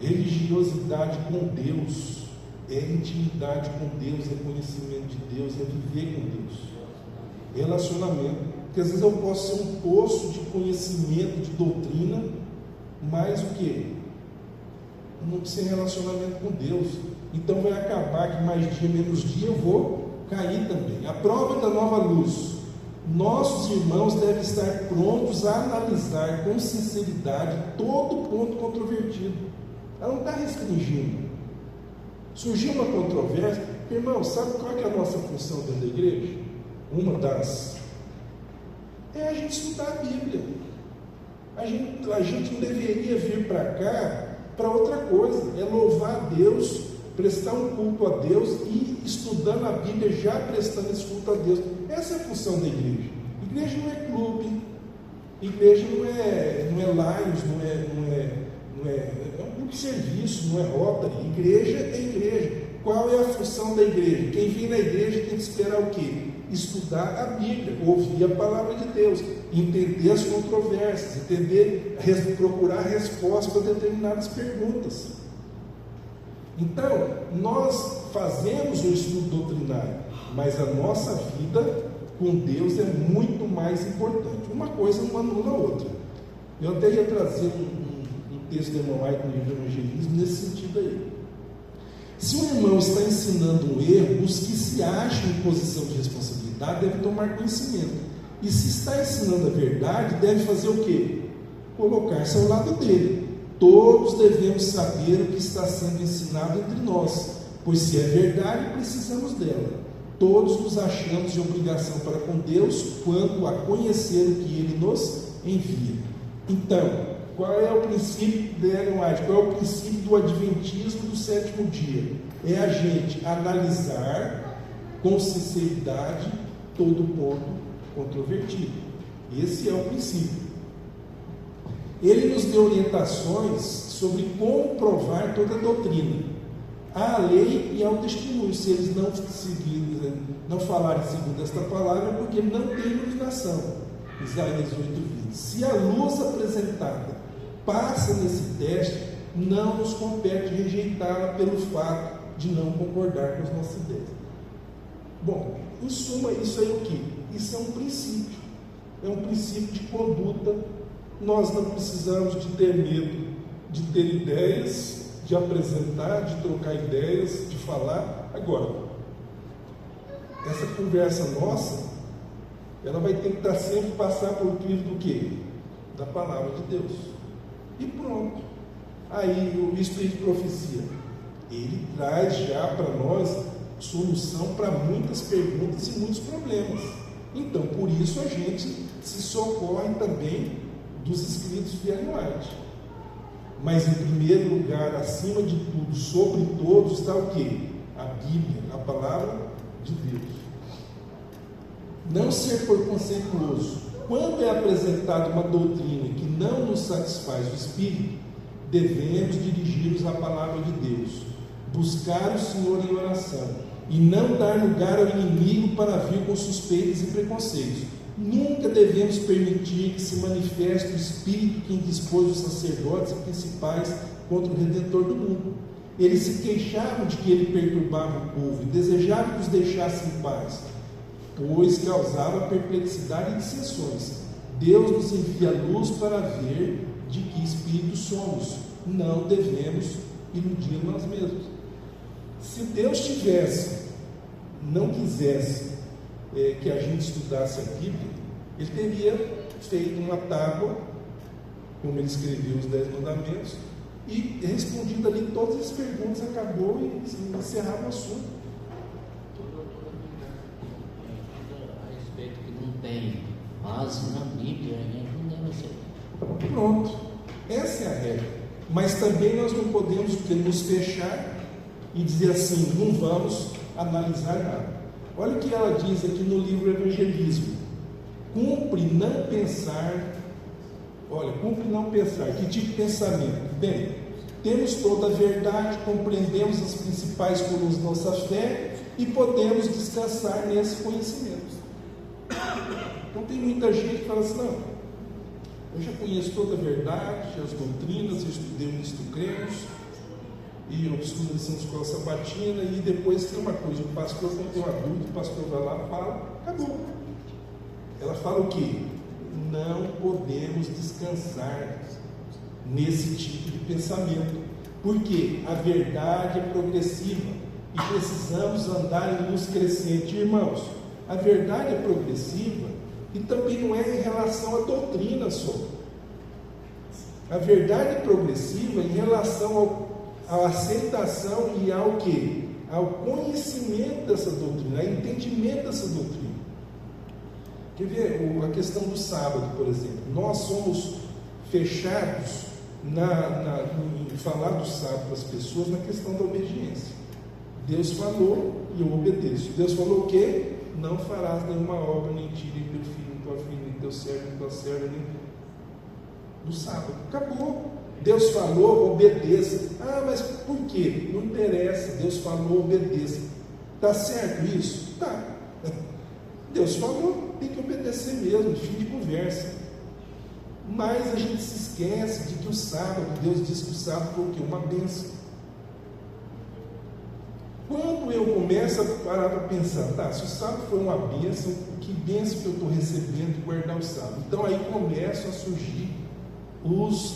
Religiosidade com Deus é intimidade com Deus, é conhecimento de Deus, é viver com Deus. Relacionamento. Porque às vezes eu posso ser um poço de conhecimento, de doutrina, mas o quê? Não sem relacionamento com Deus. Então vai acabar que mais dia, menos dia eu vou cair também. A prova da nova luz. Nossos irmãos devem estar prontos a analisar com sinceridade todo ponto controvertido. Ela não está restringindo. Surgiu uma controvérsia. Irmão, sabe qual é a nossa função dentro da igreja? Uma das é a gente estudar a Bíblia. A gente não deveria vir para cá para outra coisa. É louvar a Deus, prestar um culto a Deus e estudando a Bíblia, já prestando esse culto a Deus. Essa é a função da igreja. Igreja não é clube, igreja não é Lions, é um grupo de serviço, não é Rotary. Igreja é igreja. Qual é a função da igreja? Quem vem na igreja tem que esperar o quê? Estudar a Bíblia, ouvir a palavra de Deus, entender as controvérsias, procurar respostas para determinadas perguntas. Então, nós fazemos um estudo doutrinário, mas a nossa vida com Deus é muito mais importante. Uma coisa não anula a outra. Eu até ia trazer um texto de irmão White no livro de evangelismo nesse sentido aí. Se um irmão está ensinando um erro, os que se acham em posição de responsabilidade devem tomar conhecimento. E se está ensinando a verdade, deve fazer o quê? Colocar-se ao lado dele. Todos devemos saber o que está sendo ensinado entre nós, pois se é verdade, precisamos dela. Todos nos achamos de obrigação para com Deus quanto a conhecer o que Ele nos envia. Então, qual é o princípio de Ellen White? Qual é o princípio do adventismo do sétimo dia? É a gente analisar com sinceridade todo ponto controvertido. Esse é o princípio. Ele nos deu orientações sobre como provar toda a doutrina, à lei e ao testemunho. Se eles não seguirem, não falarem segundo esta palavra, é porque não tem iluminação. Isaías 8:20. Se a luz apresentada passa nesse teste, não nos compete rejeitá-la pelo fato de não concordar com as nossas ideias. Bom, em suma, isso é o quê? Isso é um princípio. É um princípio de conduta. Nós não precisamos de ter medo de ter ideias, de apresentar, de trocar ideias, de falar. Agora, essa conversa nossa, ela vai ter que estar sempre passar por crivo do quê? Da palavra de Deus. E pronto. Aí o Espírito de Profecia, ele traz já para nós solução para muitas perguntas e muitos problemas. Então, por isso a gente se socorre também dos escritos de Ellen White. Mas em primeiro lugar, acima de tudo, sobre todos, está o quê? A Bíblia, a palavra de Deus. Não ser preconceituoso. Quando é apresentada uma doutrina que não nos satisfaz o espírito, devemos dirigir-nos à palavra de Deus, buscar o Senhor em oração e não dar lugar ao inimigo para vir com suspeitas e preconceitos. Nunca devemos permitir que se manifeste o espírito que indispôs os sacerdotes e principais contra o Redentor do mundo. Eles se queixavam de que ele perturbava o povo e desejavam que os deixasse em paz, pois causava perplexidade e dissensões. Deus nos envia luz para ver de que espírito somos. Não devemos iludir nós mesmos. Se Deus não quisesse que a gente estudasse a Bíblia, ele teria feito uma tábua, como ele escreveu os 10 mandamentos, e respondido ali todas as perguntas, acabou e encerrava o assunto. A respeito que não tem base na Bíblia, a gente não deve ser. Pronto, essa é a regra. Mas também nós não podemos nos fechar e dizer assim, não vamos analisar nada. Olha o que ela diz aqui no livro Evangelismo. Cumpre não pensar. Que tipo de pensamento? Bem, temos toda a verdade, compreendemos as principais colunas da nossa fé e podemos descansar nesse conhecimento. Então tem muita gente que fala assim, não, eu já conheço toda a verdade, as doutrinas, eu estudei o Cristo Cremos, e eu estudo lição de escola sabatina, e depois tem uma coisa, o pastor, quando tem uma dúvida, o pastor vai lá, fala, acabou. Ela fala o quê? Não podemos descansar nesse tipo de pensamento, porque a verdade é progressiva e precisamos andar em luz crescente. Irmãos, a verdade é progressiva e também não é em relação à doutrina só. A verdade é progressiva em relação à aceitação e ao quê? Ao conhecimento dessa doutrina, ao entendimento dessa doutrina. Quer ver a questão do sábado, por exemplo? Nós somos fechados em falar do sábado para as pessoas na questão da obediência. Deus falou e eu obedeço. Deus falou o quê? Não farás nenhuma obra, nem tira nem teu filho, nem tua filha, nem teu servo, nem tua serva, nem do sábado. Acabou. Deus falou, obedeça. Ah, mas por quê? Não interessa. Deus falou, obedeça. Está certo isso? Tá. Deus falou, tem que obedecer mesmo, fim de conversa. Mas a gente se esquece de que o sábado, Deus disse que o sábado foi o quê? Uma bênção. Quando eu começo a parar para pensar, tá, se o sábado foi uma bênção, que bênção que eu estou recebendo de guardar o sábado? Então aí começam a surgir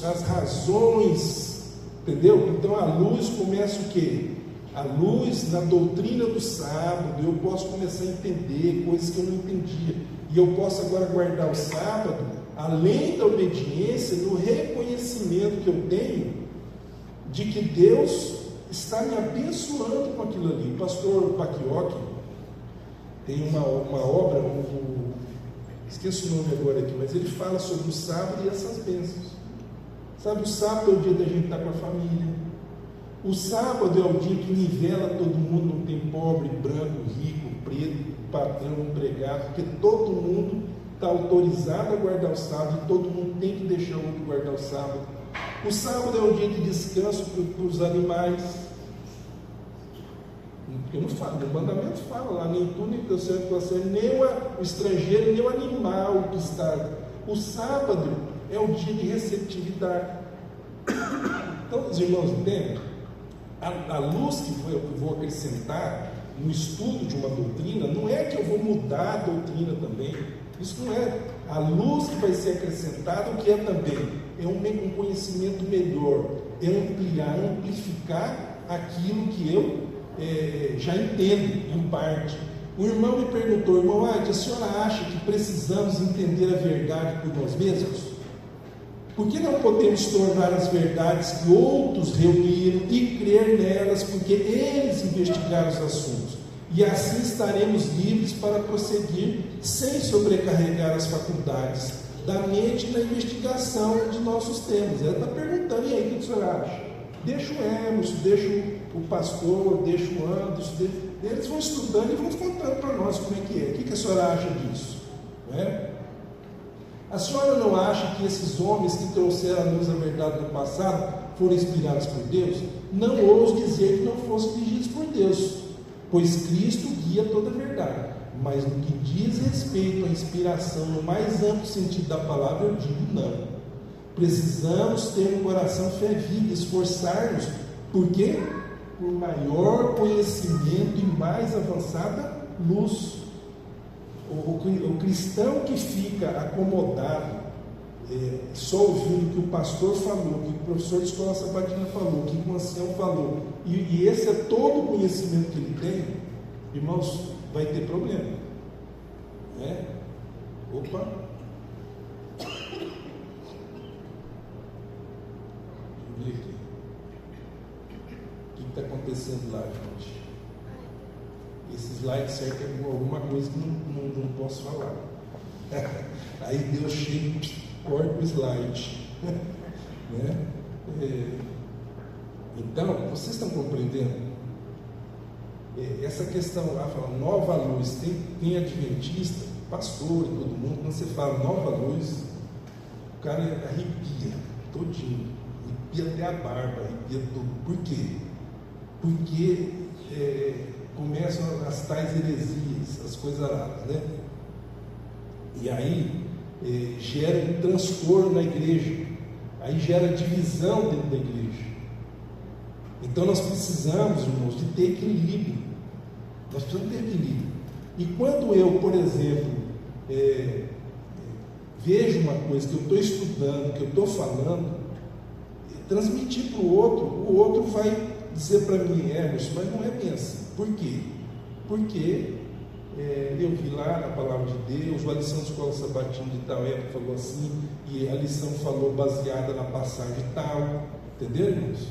as razões, entendeu? Então a luz começa o quê? A luz na doutrina do sábado, eu posso começar a entender coisas que eu não entendia, e eu posso agora guardar o sábado, além da obediência, do reconhecimento que eu tenho de que Deus está me abençoando com aquilo ali. O pastor Bacchiocchi tem uma obra, esqueço o nome agora aqui, mas ele fala sobre o sábado e essas bênçãos. Sabe, o sábado é o dia da gente estar com a família. O sábado é o dia que nivela todo mundo, não tem pobre, branco, rico, preto, patrão, empregado, porque todo mundo está autorizado a guardar o sábado e todo mundo tem que deixar o outro guardar o sábado. O sábado é um dia de descanso para os animais. Eu não falo, o mandamento fala lá, nem tu, nem teu servo, tua serva, nem o estrangeiro, nem o animal que está. O sábado é um dia de receptividade. Então, os irmãos entendem? A luz que eu vou acrescentar no estudo de uma doutrina, não é que eu vou mudar a doutrina também. Isso não é. A luz que vai ser acrescentada, o que é também? É um conhecimento melhor, é amplificar aquilo que eu já entendo em parte. O irmão me perguntou, irmão, a senhora acha que precisamos entender a verdade por nós mesmos? Por que não podemos tornar as verdades que outros reuniram e crer nelas, porque eles investigaram os assuntos? E assim estaremos livres para prosseguir sem sobrecarregar as faculdades da mente na investigação de nossos temas. Ela está perguntando, e aí, o que o senhor acha? Deixa o Emerson, deixa o pastor, deixa o Anderson, eles vão estudando e vão contando para nós como é que é. O que a senhora acha disso? Não é? A senhora não acha que esses homens que trouxeram à luz a verdade no passado foram inspirados por Deus? Não ouso dizer que não fossem dirigidos por Deus, pois Cristo guia toda a verdade. Mas no que diz respeito à inspiração no mais amplo sentido da palavra, eu digo não. Precisamos ter um coração fé viva, esforçar-nos, por quê? Por maior conhecimento e mais avançada luz. O cristão que fica acomodado, só ouvindo o que o pastor falou, o que o professor de escola sabatina falou, o que o ancião falou, e esse é todo o conhecimento que ele tem, irmãos, vai ter problema. Né? Opa! Deixa eu ver aqui. O que está acontecendo lá, gente? Esse slide serve para alguma coisa que não posso falar. Aí Deus chega e corta o slide. Né? Então, vocês estão compreendendo? Essa questão lá, fala nova luz, tem adventista, pastor e todo mundo, quando você fala nova luz, o cara arrepia todinho, arrepia até a barba, arrepia tudo. Por quê? Porque começam as tais heresias, as coisas aradas, né? E aí gera um transtorno na igreja, aí gera divisão dentro da igreja. Então nós precisamos, irmãos, de ter equilíbrio. Nós precisamos ter equilíbrio. E quando eu, por exemplo, vejo uma coisa que eu estou estudando, que eu estou falando, transmitir para o outro vai dizer para mim, Emerson, mas não é bem assim. Por quê? Porque eu vi lá na palavra de Deus, a lição de escola sabatina de tal época falou assim, e a lição falou baseada na passagem tal, entendeu, irmãos?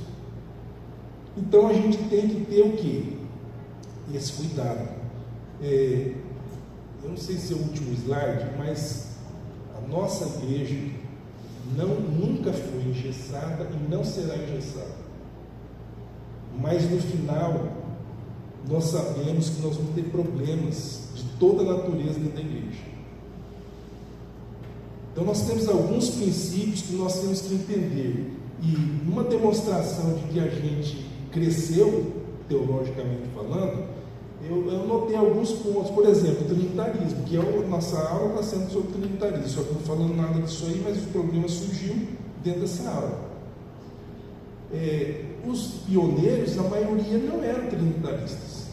Então a gente tem que ter o quê? Esse cuidado. Eu não sei se é o último slide, mas a nossa igreja nunca foi engessada e não será engessada. Mas no final, nós sabemos que nós vamos ter problemas de toda a natureza dentro da igreja. Então nós temos alguns princípios que nós temos que entender. E uma demonstração de que a gente cresceu, teologicamente falando, eu notei alguns pontos. Por exemplo, o trinitarismo, que nossa aula está sendo sobre trinitarismo, só que não falando nada disso aí, mas o problema surgiu dentro dessa aula. Os pioneiros, a maioria não eram trinitaristas,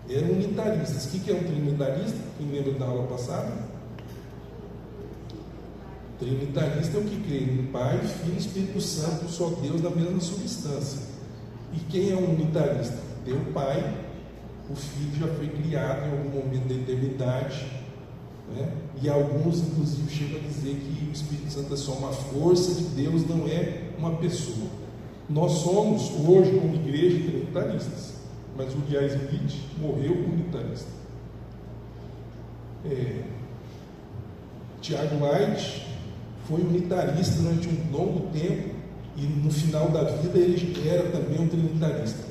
eram unitaristas. O que é um trinitarista? Quem lembra da aula passada? Trinitarista é o que crê em Pai, Filho e Espírito Santo, só Deus na mesma substância. E quem é um unitarista? Tem o Pai, o Filho já foi criado em algum momento da eternidade, né? E alguns inclusive chegam a dizer que o Espírito Santo é só uma força de Deus, não é uma pessoa. Nós somos hoje como igreja trinitaristas, mas o Uriah Smith morreu como unitarista. Tiago White foi unitarista durante um longo tempo e no final da vida ele era também um trinitarista.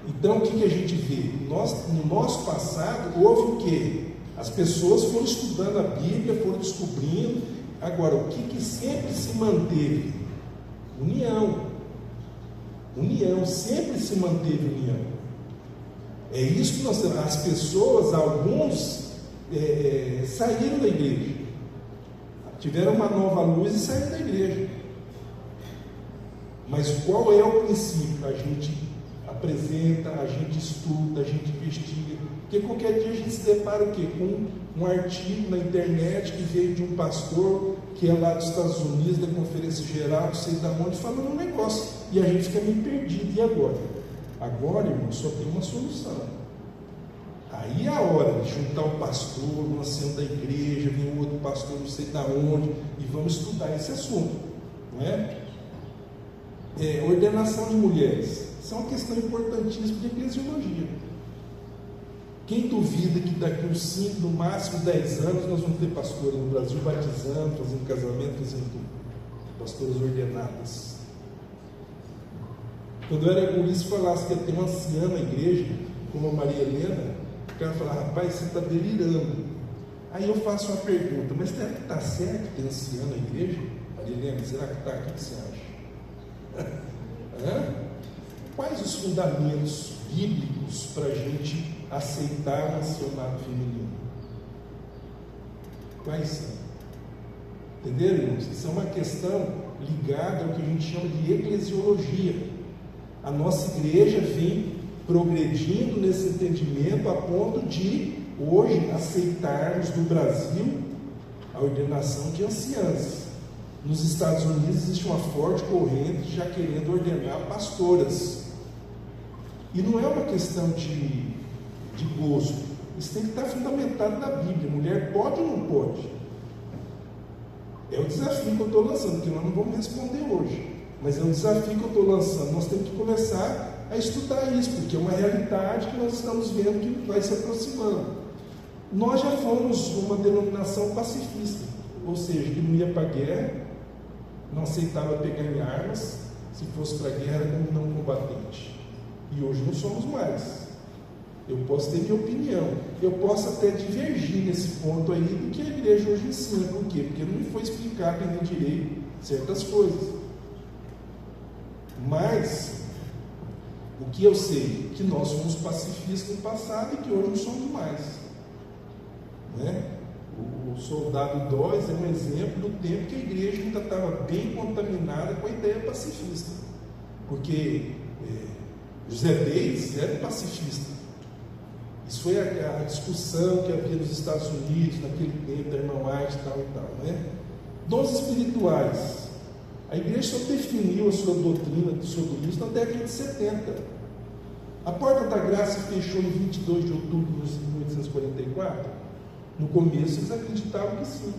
Então o que a gente vê? No nosso passado houve o quê? As pessoas foram estudando a Bíblia, foram descobrindo. Agora, o que sempre se manteve? União. União, sempre se manteve união. É isso que nós temos. As pessoas, alguns, saíram da igreja. Tiveram uma nova luz e saíram da igreja. Mas qual é o princípio? A gente apresenta, a gente estuda, a gente investiga. Porque qualquer dia a gente se depara o quê? Com um artigo na internet que veio de um pastor que é lá dos Estados Unidos, da Conferência Geral, não sei da onde, falando um negócio. E a gente fica meio perdido. E agora? Agora, irmão, só tem uma solução. Aí é a hora de juntar o pastor, um ancião da igreja, vem um outro pastor não sei da onde, e vamos estudar esse assunto. Não é? Ordenação de mulheres. Isso é uma questão importantíssima de eclesiologia. Quem duvida que daqui uns 5, no máximo 10 anos, nós vamos ter pastores no Brasil batizando, fazendo casamento, fazendo tudo. Pastoras ordenadas. Quando eu era guri, se falasse que ia ter uma anciã na igreja, como a Maria Helena, o cara falava, rapaz, você está delirando. Aí eu faço uma pergunta, mas será que está certo ter anciã na igreja? Maria Helena, será que está? O que você acha? Quais os fundamentos bíblicos para a gente aceitar o ancianato feminino? Quais são? Entenderam, irmãos? Isso é uma questão ligada ao que a gente chama de eclesiologia. A nossa igreja vem progredindo nesse entendimento a ponto de hoje aceitarmos no Brasil a ordenação de anciãs. Nos Estados Unidos existe uma forte corrente já querendo ordenar pastoras. E não é uma questão de gosto. Isso tem que estar fundamentado na Bíblia. Mulher pode ou não pode? É o desafio que eu estou lançando, porque nós não vamos responder hoje. Mas é um desafio que eu estou lançando. Nós temos que começar a estudar isso, porque é uma realidade que nós estamos vendo que vai se aproximando. Nós já fomos uma denominação pacifista, ou seja, que não ia para a guerra, não aceitava pegar em armas, se fosse para a guerra era como não combatente. E hoje não somos mais. Eu posso ter minha opinião, eu posso até divergir nesse ponto aí do que a igreja hoje ensina. Por quê? Porque não me foi explicado nem direito certas coisas. Mas o que eu sei? Que nós fomos pacifistas no passado e que hoje não somos mais. Né? O soldado Dawes é um exemplo do tempo que a igreja ainda estava bem contaminada com a ideia pacifista. Porque José Bates era pacifista. Isso foi a discussão que havia nos Estados Unidos naquele tempo, da irmã White e tal. Né? Dons espirituais. A igreja só definiu a sua doutrina sobre isso na década de 70. A Porta da Graça fechou em 22 de outubro de 1844. No começo eles acreditavam que sim.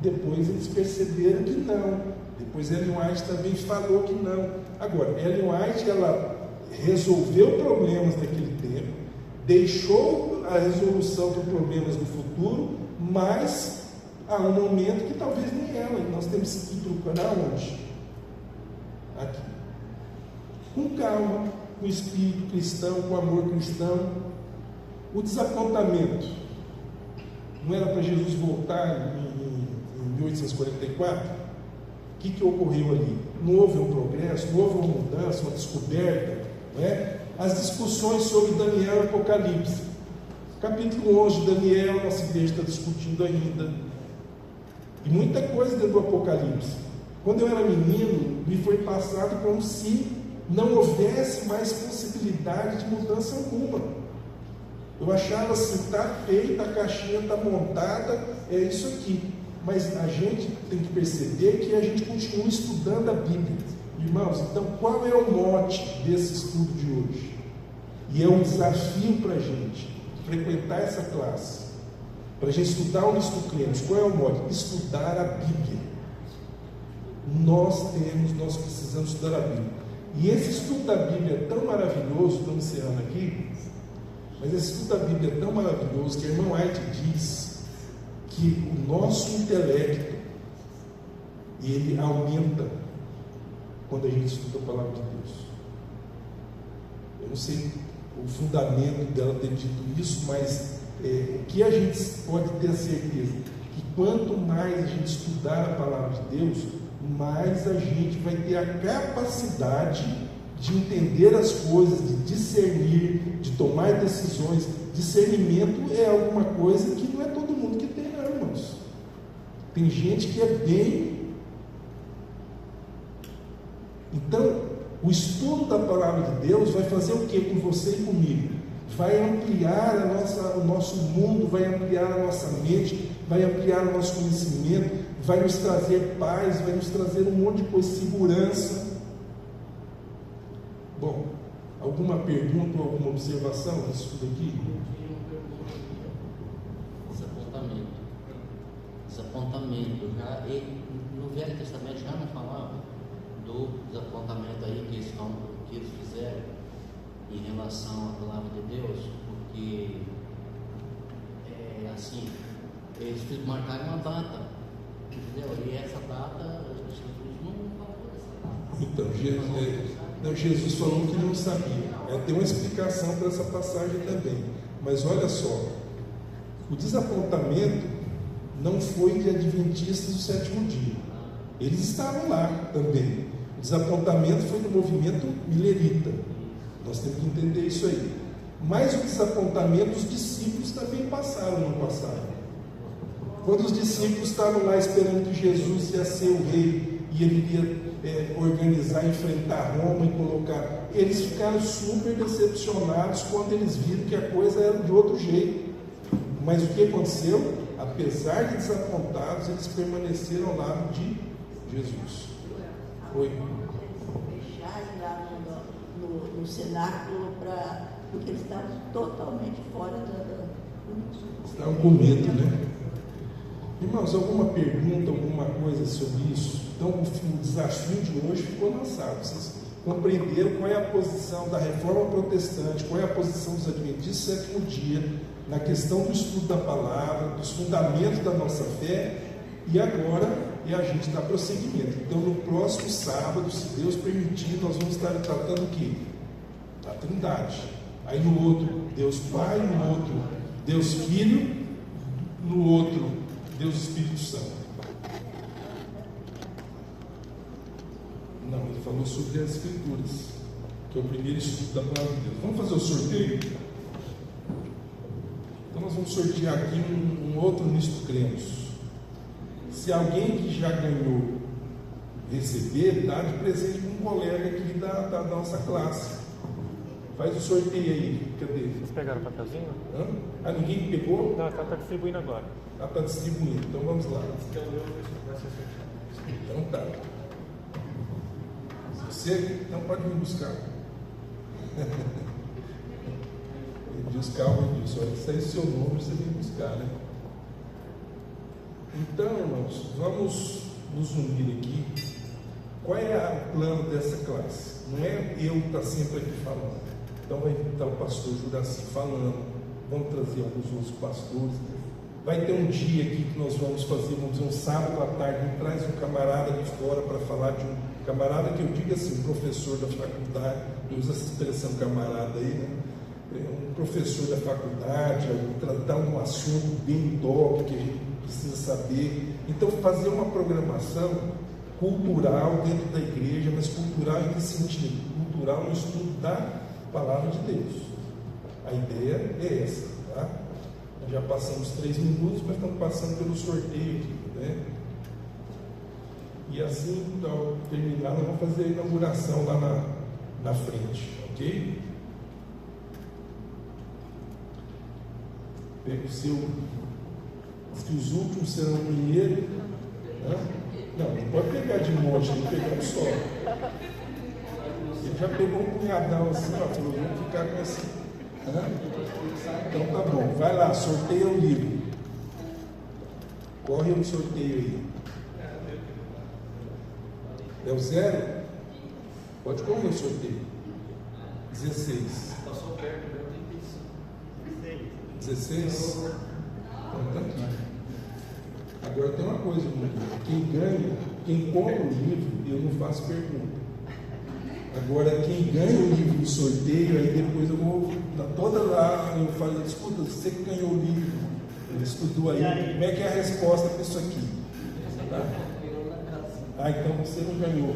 Depois eles perceberam que não. Depois Ellen White também falou que não. Agora, Ellen White, ela resolveu problemas daquele tempo, deixou a resolução de problemas do futuro, mas há um momento que talvez nem ela, e nós temos que procurar onde? Aqui. Com calma, com espírito cristão, com amor cristão. O desapontamento não era para Jesus voltar em 1844? O que ocorreu ali? Não houve um progresso, não houve uma mudança, uma descoberta, não é? As discussões sobre Daniel e Apocalipse. Capítulo 11 de Daniel, nossa igreja está discutindo ainda. E muita coisa dentro do Apocalipse. Quando eu era menino, me foi passado como se não houvesse mais possibilidade de mudança alguma. Eu achava assim, está feita, a caixinha está montada, é isso aqui. Mas a gente tem que perceber que a gente continua estudando a Bíblia. Irmãos, então qual é o mote desse estudo de hoje? E é um desafio para a gente frequentar essa classe, para a gente estudar o Cristo Cremos. Qual é o mote? Estudar a Bíblia. Nós precisamos estudar a Bíblia. E esse estudo da Bíblia é tão maravilhoso, estamos encerrando aqui, mas esse estudo da Bíblia é tão maravilhoso que a irmã White diz que o nosso intelecto ele aumenta quando a gente estuda a palavra de Deus. Eu não sei o fundamento dela ter dito isso, mas o que a gente pode ter a certeza que quanto mais a gente estudar a palavra de Deus, mais a gente vai ter a capacidade de entender as coisas, de discernir, de tomar decisões. Discernimento é alguma coisa que não é todo mundo que tem, não, irmãos. Tem gente que é bem. Então, o estudo da palavra de Deus vai fazer o que com você e comigo? Vai ampliar o nosso mundo, vai ampliar a nossa mente, vai ampliar o nosso conhecimento, vai nos trazer paz, vai nos trazer um monte de coisa, segurança. Bom, alguma pergunta ou alguma observação disso tudo aqui? Desapontamento. Já, no Velho Testamento já não falava do desapontamento aí que eles fizeram em relação à palavra de Deus, porque assim, eles marcaram uma data, entendeu? E essa data, Jesus não falou dessa data. Então, Jesus falou que não sabia. Tem uma explicação para essa passagem também. Mas olha só, o desapontamento não foi de adventistas do sétimo dia. Eles estavam lá também. O desapontamento foi do movimento milerita. Nós temos que entender isso aí. Mas o desapontamento, os discípulos também passaram, não passaram? Quando os discípulos estavam lá esperando que Jesus ia ser o rei e ele ia organizar, enfrentar Roma e colocar, eles ficaram super decepcionados quando eles viram que a coisa era de outro jeito. Mas o que aconteceu? Apesar de desapontados, eles permaneceram ao lado de Jesus. Oi. Fecharem lá no cenáculo, porque eles estavam totalmente fora da. Estavam com medo, né? Irmãos, alguma pergunta, alguma coisa sobre isso? Então, o desafio de hoje ficou lançado. Vocês compreenderam qual é a posição da reforma protestante, qual é a posição dos adventistas do sétimo dia, na questão do estudo da palavra, dos fundamentos da nossa fé, e agora a gente dá prosseguimento. Então, no próximo sábado, se Deus permitir, nós vamos estar tratando o quê? A Trindade. Aí no outro, Deus Pai, no outro, Deus Filho, no outro, Deus Espírito Santo. Não, ele falou sobre as Escrituras, que é o primeiro estudo da palavra de Deus. Vamos fazer o sorteio? Então nós vamos sortear aqui um outro Nisto Cremos. Se alguém que já ganhou receber, dá de presente para um colega aqui da nossa classe. Faz o sorteio aí. Cadê? Vocês pegaram o papelzinho? Ah, ninguém pegou? Não, está distribuindo agora. Está distribuindo, então vamos lá. Então tá. Você não pode me buscar. Deus, calma disso. Olha, se é seu nome, você vem buscar, né? Então, irmãos, vamos nos unir aqui. Qual é o plano dessa classe? Não é eu estar sempre aqui falando. Então vai estar o pastor Juraci falando, vamos trazer alguns outros pastores. Vai ter um dia aqui que nós vamos fazer, vamos dizer, um sábado à tarde, a gente traz um camarada de fora para falar de um camarada que eu digo assim, um professor da faculdade, eu uso essa expressão camarada aí, né? Um professor da faculdade, tratar um assunto bem top que a gente precisa saber. Então fazer uma programação cultural dentro da igreja, mas cultural em que sentido? Cultural no estudo da palavra de Deus. A ideia é essa, tá? Nós já passamos 3 minutos, mas estamos passando pelo sorteio aqui, né? E assim, ao terminar, nós vamos fazer a inauguração lá na frente, ok? Pega o seu. Diz que os últimos serão o primeiro. Né? Não pode pegar de monte, tem que pegar um só. Ele já pegou um punhadão assim, ó, falou, vamos ficar com esse. Então tá bom, vai lá, sorteia o livro. Corre o sorteio aí. É o 0? Pode correr o sorteio. 16. Passou perto, deu 35. 16? Então tá aqui. Agora tem uma coisa, irmão, quem ganha, quem compra o livro, eu não faço pergunta. Agora quem ganha o livro do sorteio, aí depois eu vou toda lá, eu falo, escuta, você que ganhou o livro, ele estudou aí, como é que é a resposta para isso aqui? Tá? Ah, então você não ganhou.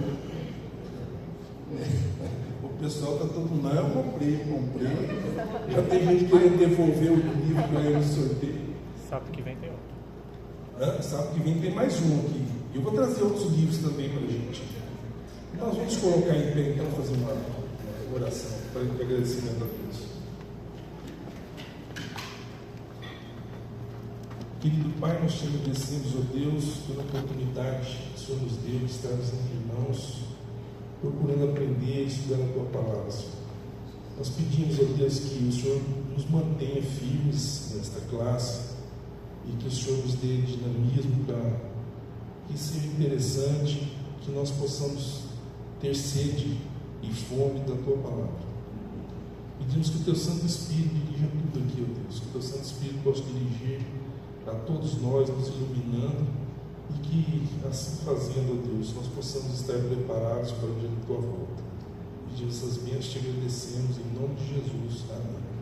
O pessoal está todo mundo, não, eu comprei. Já tem gente querendo devolver o livro que ganhou no sorteio. Sábado que vem tem outro. Sábado que vem tem mais um aqui. Eu vou trazer outros livros também para a gente. Nós vamos colocar em pé, então, fazer uma oração para agradecimento a Deus. Querido Pai, nós te agradecemos, ó Deus, pela oportunidade que o Senhor nos deu de estarmos entre irmãos, procurando aprender e estudar a Tua Palavra, Senhor. Nós pedimos, ó Deus, que o Senhor nos mantenha firmes nesta classe e que o Senhor nos dê dinamismo para que seja interessante, que nós possamos ter sede e fome da Tua Palavra. Pedimos que o Teu Santo Espírito dirija tudo aqui, ó Deus, que o Teu Santo Espírito possa dirigir a todos nós, nos iluminando, e que, assim fazendo, ó Deus, nós possamos estar preparados para o dia da Tua volta. Pedimos essas bênçãos, te agradecemos, em nome de Jesus. Amém.